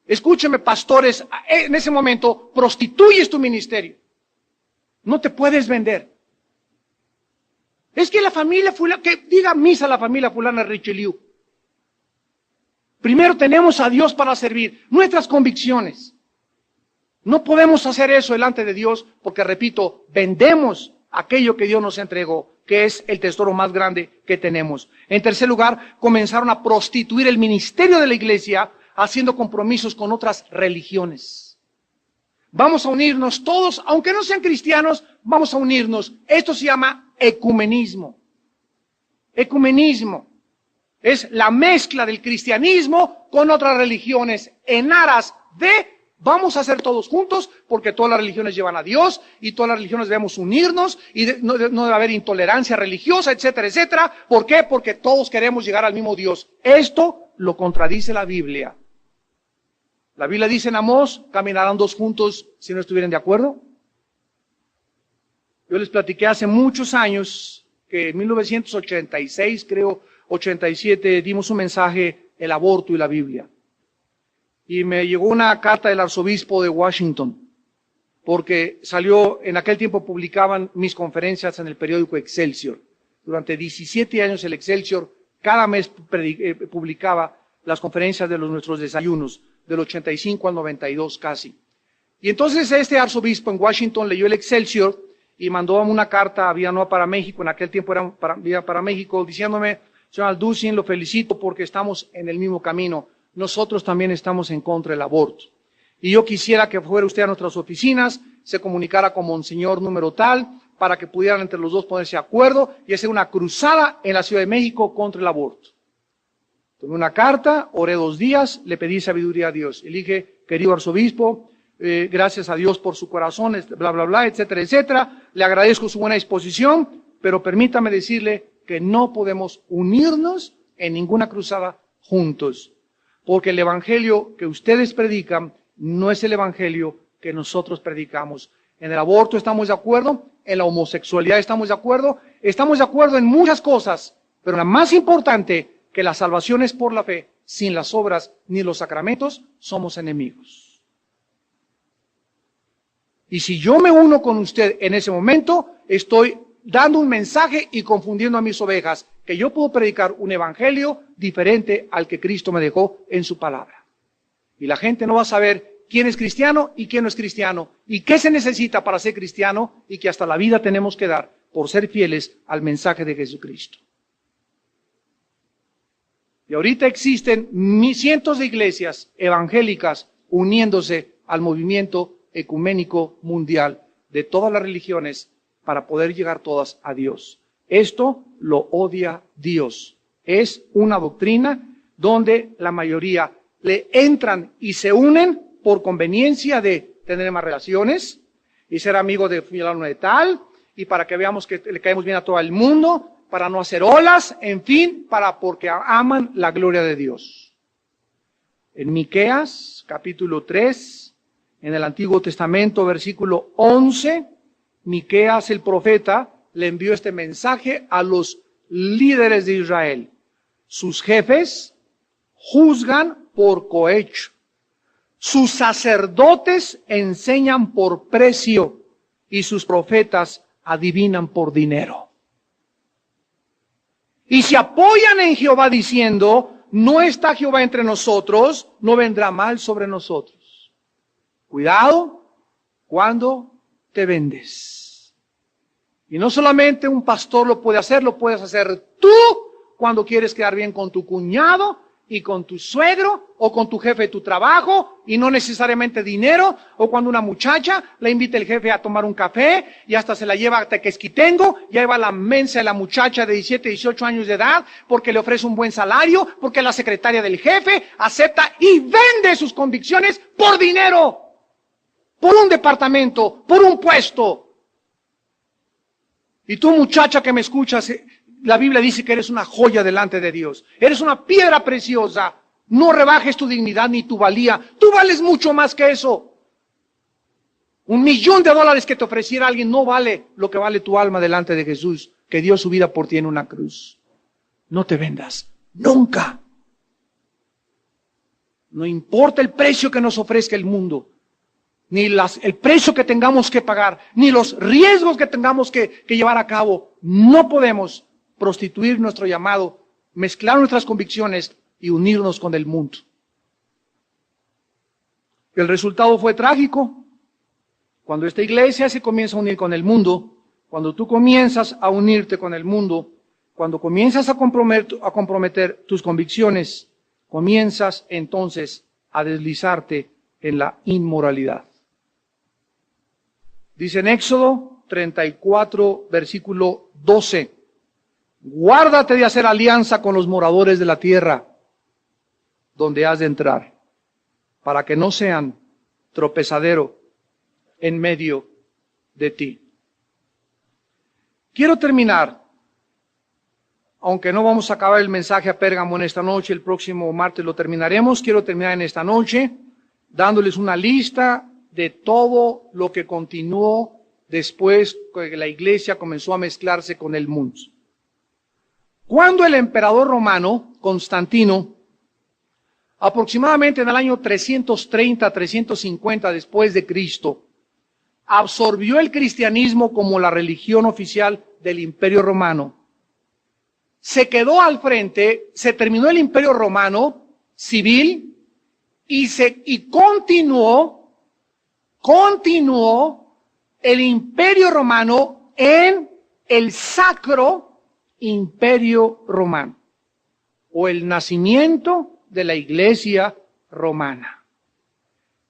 Escúcheme, pastores, en ese momento prostituyes tu ministerio. No te puedes vender. Es que la familia fulana, que diga misa la familia fulana Richelieu. Primero tenemos a Dios para servir, nuestras convicciones. No podemos hacer eso delante de Dios porque, repito, vendemos aquello que Dios nos entregó, que es el tesoro más grande que tenemos. En tercer lugar, comenzaron a prostituir el ministerio de la iglesia haciendo compromisos con otras religiones. Vamos a unirnos todos, aunque no sean cristianos, vamos a unirnos. Esto se llama ecumenismo. Ecumenismo es la mezcla del cristianismo con otras religiones en aras de vamos a hacer todos juntos porque todas las religiones llevan a Dios y todas las religiones debemos unirnos y no debe haber intolerancia religiosa, etcétera, etcétera. ¿Por qué? Porque todos queremos llegar al mismo Dios. Esto lo contradice la Biblia. La Biblia dice en Amós, caminarán dos juntos si no estuvieran de acuerdo. Yo les platiqué hace muchos años que en 1986, creo, 87, dimos un mensaje, el aborto y la Biblia. Y me llegó una carta del arzobispo de Washington, porque salió, en aquel tiempo publicaban mis conferencias en el periódico Excelsior. Durante 17 años el Excelsior cada mes publicaba las conferencias de nuestros desayunos, del 85 al 92 casi. Y entonces este arzobispo en Washington leyó el Excelsior y mandó una carta a Villanueva para México, en aquel tiempo era para México, diciéndome, señor Alducin, lo felicito porque estamos en el mismo camino. Nosotros también estamos en contra del aborto. Y yo quisiera que fuera usted a nuestras oficinas, se comunicara con Monseñor número tal, para que pudieran entre los dos ponerse de acuerdo y hacer una cruzada en la Ciudad de México contra el aborto. Tomé una carta, oré 2 días, le pedí sabiduría a Dios. Y le dije, querido arzobispo, gracias a Dios por su corazón, bla, bla, bla, etcétera, etcétera. Le agradezco su buena disposición, pero permítame decirle que no podemos unirnos en ninguna cruzada juntos. Porque el evangelio que ustedes predican no es el evangelio que nosotros predicamos. En el aborto estamos de acuerdo, en la homosexualidad estamos de acuerdo en muchas cosas, pero la más importante, que la salvación es por la fe, sin las obras ni los sacramentos, somos enemigos. Y si yo me uno con usted en ese momento, estoy dando un mensaje y confundiendo a mis ovejas, que yo puedo predicar un evangelio diferente al que Cristo me dejó en su palabra. Y la gente no va a saber quién es cristiano y quién no es cristiano, y qué se necesita para ser cristiano, y que hasta la vida tenemos que dar por ser fieles al mensaje de Jesucristo. Y ahorita existen cientos de iglesias evangélicas uniéndose al movimiento ecuménico mundial de todas las religiones para poder llegar todas a Dios. Esto lo odia Dios. Es una doctrina donde la mayoría le entran y se unen por conveniencia de tener más relaciones y ser amigo de fulano de tal, y para que veamos que le caemos bien a todo el mundo, para no hacer olas, en fin, porque aman la gloria de Dios. En Miqueas, capítulo 3, en el Antiguo Testamento, versículo 11, Miqueas el profeta le envió este mensaje a los líderes de Israel. Sus jefes juzgan por cohecho. Sus sacerdotes enseñan por precio y sus profetas adivinan por dinero. Y se apoyan en Jehová diciendo, no está Jehová entre nosotros, no vendrá mal sobre nosotros. Cuidado cuando te vendes. Y no solamente un pastor lo puede hacer, lo puedes hacer tú cuando quieres quedar bien con tu cuñado, y con tu suegro o con tu jefe de tu trabajo y no necesariamente dinero, o cuando una muchacha la invita el jefe a tomar un café y hasta se la lleva a Tequesquitengo, ya va a la mensa de la muchacha de 17, 18 años de edad porque le ofrece un buen salario, porque la secretaria del jefe acepta y vende sus convicciones por dinero, por un departamento, por un puesto. Y tú, muchacha que me escuchas, la Biblia dice que eres una joya delante de Dios. Eres una piedra preciosa. No rebajes tu dignidad ni tu valía. Tú vales mucho más que eso. $1,000,000 que te ofreciera alguien no vale lo que vale tu alma delante de Jesús, que dio su vida por ti en una cruz. No te vendas. Nunca. No importa el precio que nos ofrezca el mundo, ni el precio que tengamos que pagar, ni los riesgos que tengamos que llevar a cabo. No podemos prostituir nuestro llamado, mezclar nuestras convicciones y unirnos con el mundo. El resultado fue trágico. Cuando esta iglesia se comienza a unir con el mundo, cuando tú comienzas a unirte con el mundo, cuando comienzas a comprometer tus convicciones, comienzas entonces a deslizarte en la inmoralidad. Dice en Éxodo 34, versículo 12, guárdate de hacer alianza con los moradores de la tierra donde has de entrar, para que no sean tropezadero en medio de ti. Quiero terminar, aunque no vamos a acabar el mensaje a Pérgamo en esta noche, el próximo martes lo terminaremos. Quiero terminar en esta noche dándoles una lista de todo lo que continuó después que la iglesia comenzó a mezclarse con el mundo. Cuando el emperador romano, Constantino, aproximadamente en el año 330, 350 después de Cristo, absorbió el cristianismo como la religión oficial del Imperio Romano, se quedó al frente, se terminó el Imperio Romano civil y continuó el Imperio Romano en el Sacro Imperio Romano, o el nacimiento de la Iglesia romana.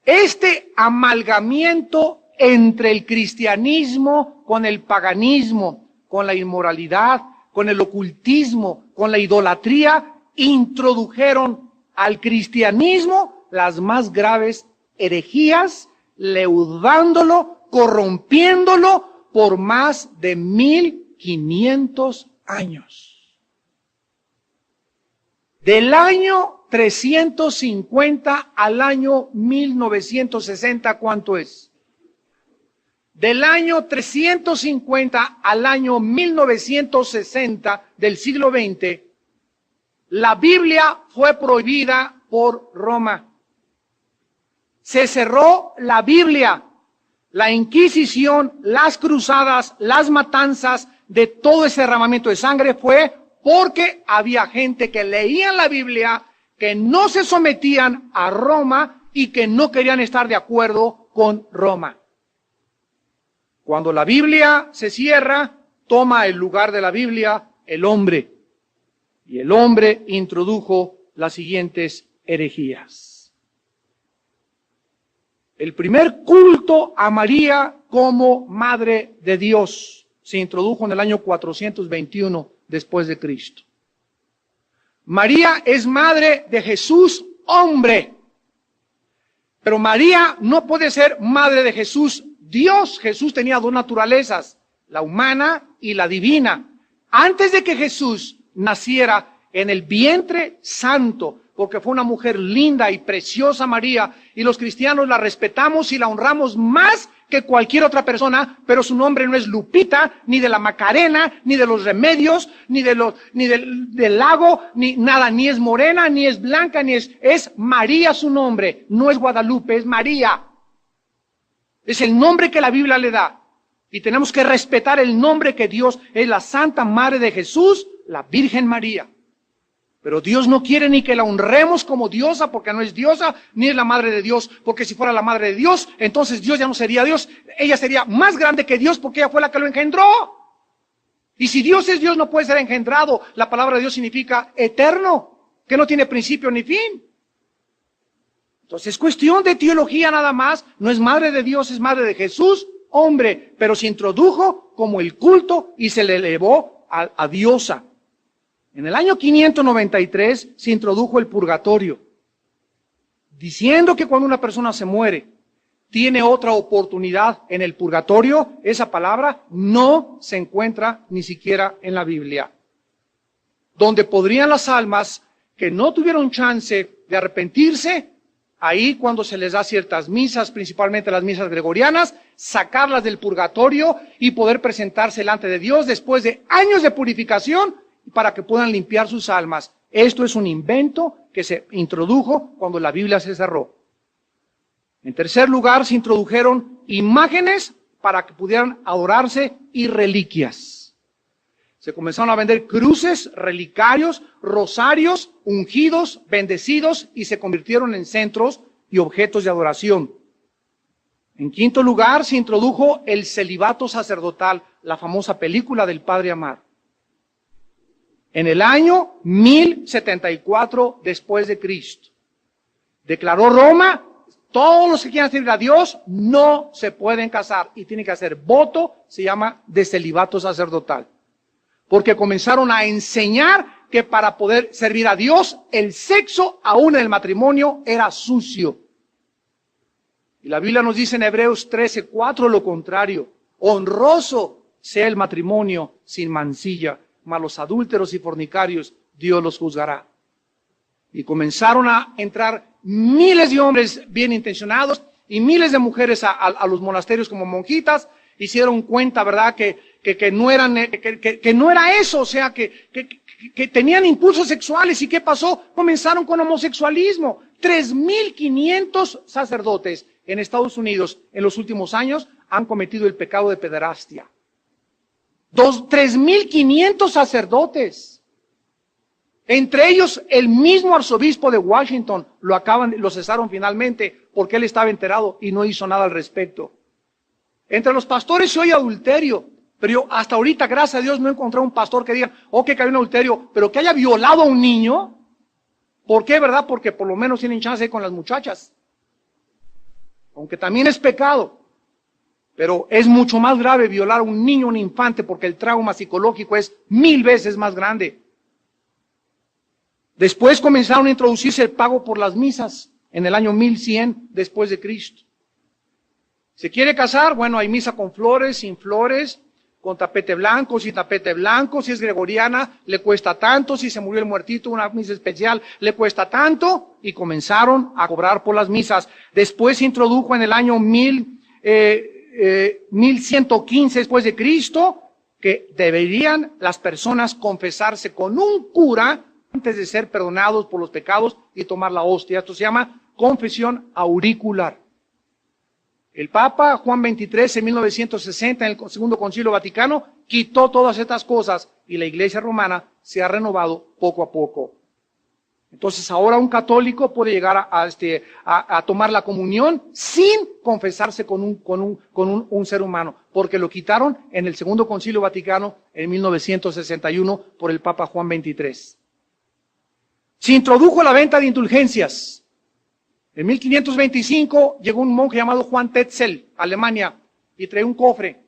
Este amalgamiento entre el cristianismo con el paganismo, con la inmoralidad, con el ocultismo, con la idolatría, introdujeron al cristianismo las más graves herejías, leudándolo, corrompiéndolo por más de 1500 años. Del año 350 al año 1960, ¿cuánto es? Del año 350 al año 1960 del siglo XX, la Biblia fue prohibida por Roma. Se cerró la Biblia, la Inquisición, las cruzadas, las matanzas de todo ese derramamiento de sangre fue porque había gente que leía la Biblia, que no se sometían a Roma y que no querían estar de acuerdo con Roma. Cuando la Biblia se cierra, toma el lugar de la Biblia el hombre. Y el hombre introdujo las siguientes herejías. El primer culto a María como Madre de Dios se introdujo en el año 421 después de Cristo. María es madre de Jesús, hombre. Pero María no puede ser madre de Jesús, Dios. Jesús tenía dos naturalezas, la humana y la divina. Antes de que Jesús naciera en el vientre santo, porque fue una mujer linda y preciosa María, y los cristianos la respetamos y la honramos más que cualquier otra persona, pero su nombre no es Lupita, ni de la Macarena, ni de los Remedios, ni del lago, ni nada, ni es morena, ni es blanca, es María su nombre, no es Guadalupe, es María. Es el nombre que la Biblia le da. Y tenemos que respetar el nombre que Dios es, la Santa Madre de Jesús, la Virgen María. Pero Dios no quiere ni que la honremos como diosa, porque no es diosa, ni es la madre de Dios, porque si fuera la madre de Dios, entonces Dios ya no sería Dios, ella sería más grande que Dios, porque ella fue la que lo engendró. Y si Dios es Dios, no puede ser engendrado. La palabra de Dios significa eterno. que no tiene principio ni fin. Entonces es cuestión de teología nada más, no es madre de Dios, es madre de Jesús, hombre, pero se introdujo como el culto y se le elevó a diosa. En el año 593 se introdujo el purgatorio, diciendo que cuando una persona se muere, tiene otra oportunidad en el purgatorio. Esa palabra no se encuentra ni siquiera en la Biblia. Donde podrían las almas que no tuvieron chance de arrepentirse, ahí cuando se les da ciertas misas, principalmente las misas gregorianas, sacarlas del purgatorio y poder presentarse delante de Dios después de años de purificación para que puedan limpiar sus almas. Esto es un invento que se introdujo cuando la Biblia se cerró. En tercer lugar, se introdujeron imágenes para que pudieran adorarse y reliquias. Se comenzaron a vender cruces, relicarios, rosarios, ungidos, bendecidos y se convirtieron en centros y objetos de adoración. En quinto lugar, se introdujo el celibato sacerdotal, la famosa película del Padre Amar. En el año 1074 después de Cristo, declaró Roma: todos los que quieran servir a Dios no se pueden casar y tienen que hacer voto, se llama de celibato sacerdotal. Porque comenzaron a enseñar que para poder servir a Dios, el sexo aún en el matrimonio era sucio. Y la Biblia nos dice en Hebreos 13:4 lo contrario: honroso sea el matrimonio sin mancilla, mas los adúlteros y fornicarios Dios los juzgará. Y comenzaron a entrar miles de hombres bien intencionados y miles de mujeres a los monasterios como monjitas. Hicieron cuenta, ¿verdad?, que no era eso, o sea, que tenían impulsos sexuales. ¿Y qué pasó? Comenzaron con homosexualismo. 3,500 sacerdotes en Estados Unidos en los últimos años han cometido el pecado de pederastia. 3,500 sacerdotes. Entre ellos, el mismo arzobispo de Washington lo cesaron finalmente porque él estaba enterado y no hizo nada al respecto. Entre los pastores se oye adulterio, pero yo hasta ahorita, gracias a Dios, no he encontrado un pastor que diga, que hay un adulterio, pero que haya violado a un niño. ¿Por qué, verdad? Porque por lo menos tienen chance con las muchachas. Aunque también es pecado. Pero es mucho más grave violar a un niño, un infante, porque el trauma psicológico es 1000 veces más grande. Después comenzaron a introducirse el pago por las misas en el año 1100 después de Cristo. ¿Se quiere casar? Bueno, hay misa con flores, sin flores, con tapete blanco, sin tapete blanco. Si es gregoriana, le cuesta tanto. Si se murió el muertito, una misa especial, le cuesta tanto. Y comenzaron a cobrar por las misas. Después se introdujo en el año 1115 después de Cristo que deberían las personas confesarse con un cura antes de ser perdonados por los pecados y tomar la hostia. Esto se llama confesión auricular. El Papa Juan XXIII en 1960 en el Segundo Concilio Vaticano quitó todas estas cosas y la Iglesia romana se ha renovado poco a poco. Entonces ahora un católico puede llegar a tomar la comunión sin confesarse con un ser humano, porque lo quitaron en el Segundo Concilio Vaticano en 1961 por el Papa Juan XXIII. Se introdujo la venta de indulgencias. En 1525 llegó un monje llamado Juan Tetzel a Alemania y traía un cofre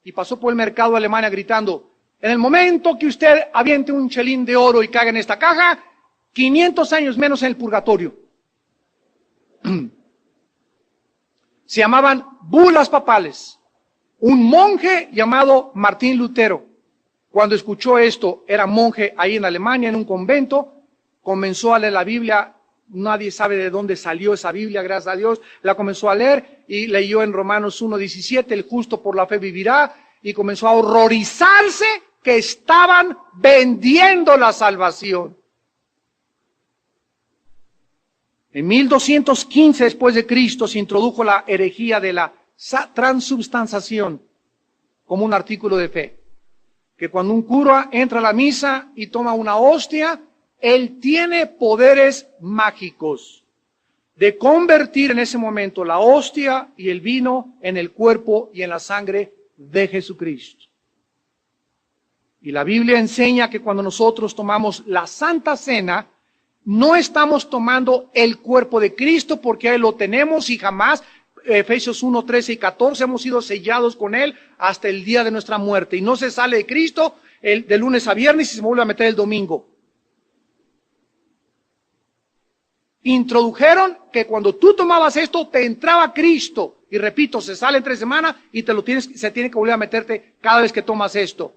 y pasó por el mercado de Alemania gritando: en el momento que usted aviente un chelín de oro y caiga en esta caja, 500 años menos en el purgatorio. Se llamaban bulas papales. Un monje llamado Martín Lutero, cuando escuchó esto, era monje ahí en Alemania, en un convento, comenzó a leer la Biblia. Nadie sabe de dónde salió esa Biblia, gracias a Dios. La comenzó a leer y leyó en Romanos 1:17, el justo por la fe vivirá, y comenzó a horrorizarse que estaban vendiendo la salvación. En 1215 después de Cristo se introdujo la herejía de la transubstanciación como un artículo de fe. Que cuando un cura entra a la misa y toma una hostia, él tiene poderes mágicos de convertir en ese momento la hostia y el vino en el cuerpo y en la sangre de Jesucristo. Y la Biblia enseña que cuando nosotros tomamos la Santa Cena, no estamos tomando el cuerpo de Cristo porque Él lo tenemos y jamás, Efesios 1, 13 y 14, hemos sido sellados con Él hasta el día de nuestra muerte. Y no se sale de Cristo de lunes a viernes y se vuelve a meter el domingo. Introdujeron que cuando tú tomabas esto te entraba Cristo. Y repito, se sale en 3 semanas y se tiene que volver a meterte cada vez que tomas esto.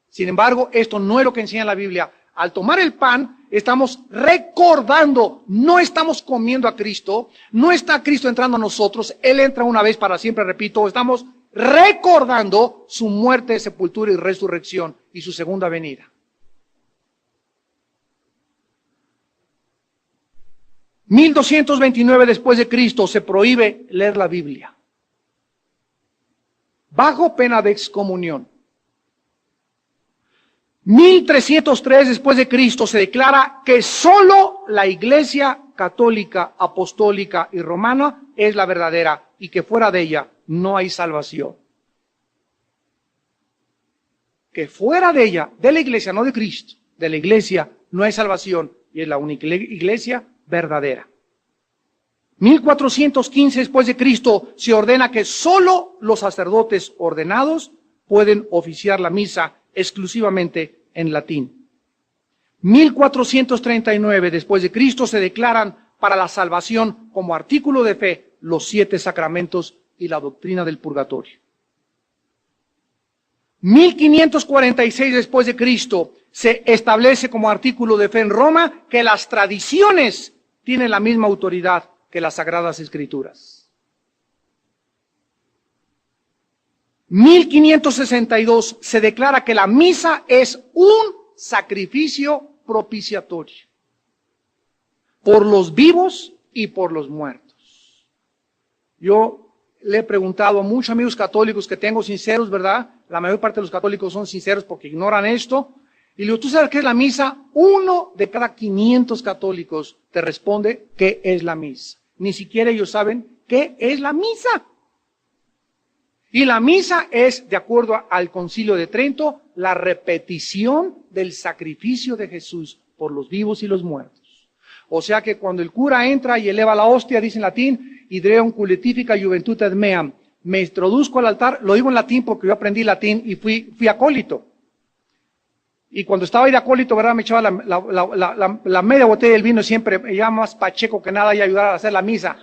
Sin embargo, esto no es lo que enseña la Biblia. Al tomar el pan, estamos recordando, no estamos comiendo a Cristo, no está Cristo entrando a nosotros, Él entra una vez para siempre, repito, estamos recordando su muerte, sepultura y resurrección y su segunda venida. 1229 después de Cristo se prohíbe leer la Biblia, bajo pena de excomunión. 1303 después de Cristo se declara que solo la Iglesia católica, apostólica y romana es la verdadera y que fuera de ella no hay salvación. Que fuera de ella, de la Iglesia, no de Cristo, de la Iglesia no hay salvación y es la única Iglesia verdadera. 1415 después de Cristo se ordena que solo los sacerdotes ordenados pueden oficiar la misa exclusivamente en latín. 1439 después de Cristo se declaran para la salvación como artículo de fe los 7 sacramentos y la doctrina del purgatorio. 1546 después de Cristo se establece como artículo de fe en Roma que las tradiciones tienen la misma autoridad que las Sagradas Escrituras. 1562 se declara que la misa es un sacrificio propiciatorio por los vivos y por los muertos. Yo le he preguntado a muchos amigos católicos que tengo sinceros, ¿verdad? La mayor parte de los católicos son sinceros porque ignoran esto. Y le digo, ¿tú sabes qué es la misa? 1 de cada 500 católicos te responde qué es la misa. Ni siquiera ellos saben qué es la misa. Y la misa es, de acuerdo al Concilio de Trento, la repetición del sacrificio de Jesús por los vivos y los muertos. O sea que cuando el cura entra y eleva la hostia, dice en latín, Idreum culetifica juventutem meam, me introduzco al altar, lo digo en latín porque yo aprendí latín y fui acólito. Y cuando estaba ahí de acólito, ¿verdad? Me echaba la media botella del vino siempre, me llama más pacheco que nada y ayudar a hacer la misa.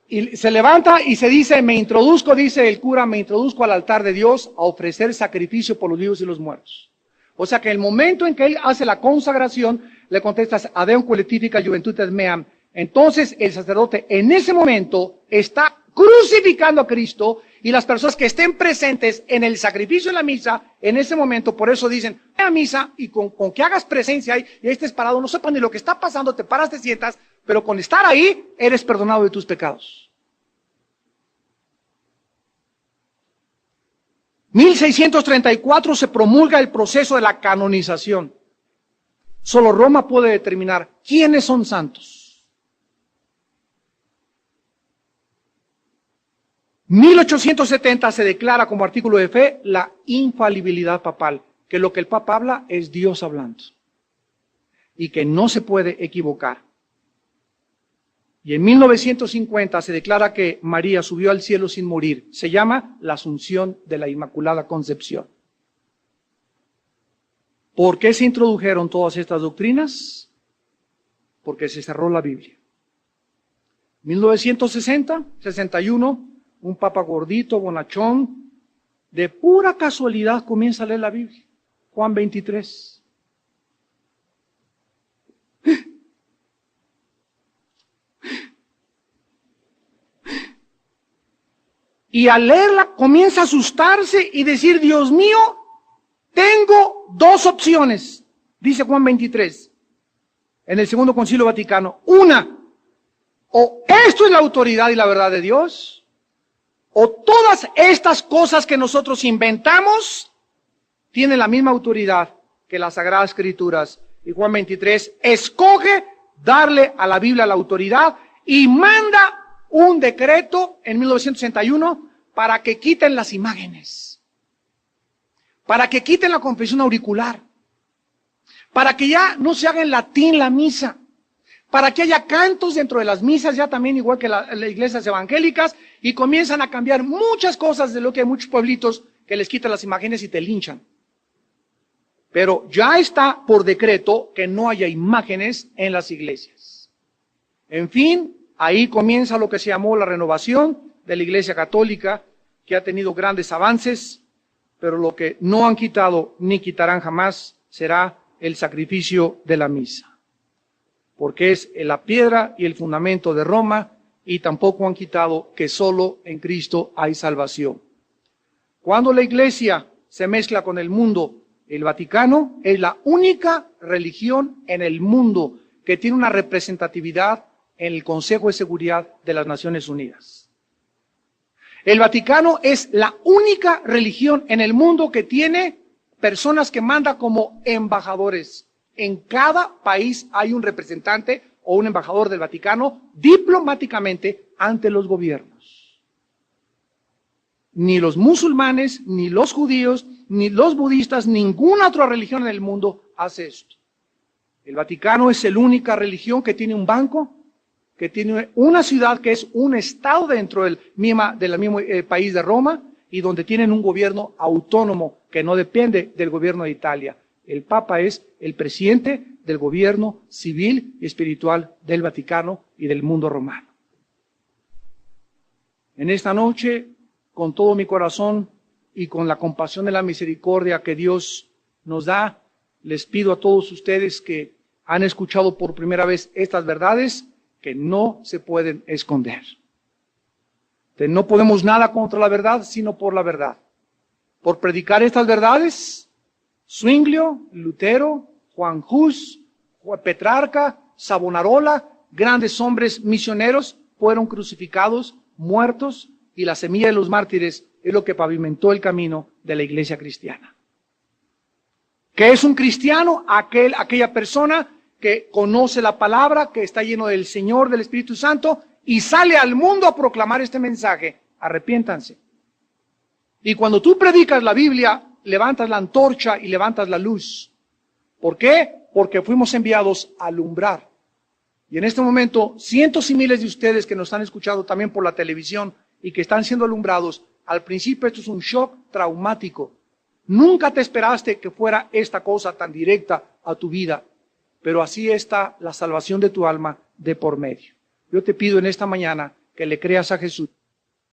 Y se levanta y se dice, me introduzco, dice el cura, me introduzco al altar de Dios a ofrecer sacrificio por los vivos y los muertos. O sea que el momento en que él hace la consagración, le contestas, Adeum collectifica juventutem meam. Entonces el sacerdote en ese momento está crucificando a Cristo y las personas que estén presentes en el sacrificio de la misa, en ese momento, por eso dicen, ve a misa y con que hagas presencia ahí y estés parado, no sepas ni lo que está pasando, te paras, te sientas, pero con estar ahí, eres perdonado de tus pecados. 1634 se promulga el proceso de la canonización. Solo Roma puede determinar quiénes son santos. 1870 se declara como artículo de fe la infalibilidad papal, que lo que el Papa habla es Dios hablando y que no se puede equivocar. Y en 1950 se declara que María subió al cielo sin morir. Se llama la Asunción de la Inmaculada Concepción. ¿Por qué se introdujeron todas estas doctrinas? Porque se cerró la Biblia. 1960, 61, un papa gordito, bonachón, de pura casualidad comienza a leer la Biblia. Juan 23. Y al leerla comienza a asustarse y decir, Dios mío, tengo 2 opciones, dice Juan 23, en el Segundo Concilio Vaticano. Una, o esto es la autoridad y la verdad de Dios, o todas estas cosas que nosotros inventamos tienen la misma autoridad que las Sagradas Escrituras. Y Juan 23 escoge darle a la Biblia la autoridad y manda un decreto en 1961 para que quiten las imágenes, para que quiten la confesión auricular, para que ya no se haga en latín la misa, para que haya cantos dentro de las misas, ya también igual que las iglesias evangélicas, y comienzan a cambiar muchas cosas de lo que hay muchos pueblitos que les quitan las imágenes y te linchan. Pero ya está por decreto que no haya imágenes en las iglesias. En fin, ahí comienza lo que se llamó la renovación de la Iglesia Católica, que ha tenido grandes avances, pero lo que no han quitado ni quitarán jamás será el sacrificio de la misa, porque es la piedra y el fundamento de Roma, y tampoco han quitado que solo en Cristo hay salvación. Cuando la Iglesia se mezcla con el mundo, el Vaticano es la única religión en el mundo que tiene una representatividad en el Consejo de Seguridad de las Naciones Unidas. El Vaticano es la única religión en el mundo que tiene personas que manda como embajadores. En cada país hay un representante o un embajador del Vaticano diplomáticamente ante los gobiernos. Ni los musulmanes, ni los judíos, ni los budistas, ninguna otra religión en el mundo hace esto. El Vaticano es la única religión que tiene un banco, que tiene una ciudad que es un estado dentro del mismo país de Roma, y donde tienen un gobierno autónomo que no depende del gobierno de Italia. El Papa es el presidente del gobierno civil y espiritual del Vaticano y del mundo romano. En esta noche, con todo mi corazón y con la compasión de la misericordia que Dios nos da, les pido a todos ustedes que han escuchado por primera vez estas verdades, que no se pueden esconder. No podemos nada contra la verdad, sino por la verdad. Por predicar estas verdades, Zwinglio, Lutero, Juan Hus, Petrarca, Savonarola, grandes hombres misioneros, fueron crucificados, muertos, y la semilla de los mártires es lo que pavimentó el camino de la iglesia cristiana. ¿Qué es un cristiano? Aquella persona que conoce la palabra, que está lleno del Señor, del Espíritu Santo, y sale al mundo a proclamar este mensaje: arrepiéntanse. Y cuando tú predicas la Biblia, levantas la antorcha y levantas la luz. ¿Por qué? Porque fuimos enviados a alumbrar. Y en este momento, cientos y miles de ustedes que nos están escuchando también por la televisión y que están siendo alumbrados, al principio esto es un shock traumático. Nunca te esperaste que fuera esta cosa tan directa a tu vida, pero así está la salvación de tu alma de por medio. Yo te pido en esta mañana que le creas a Jesús.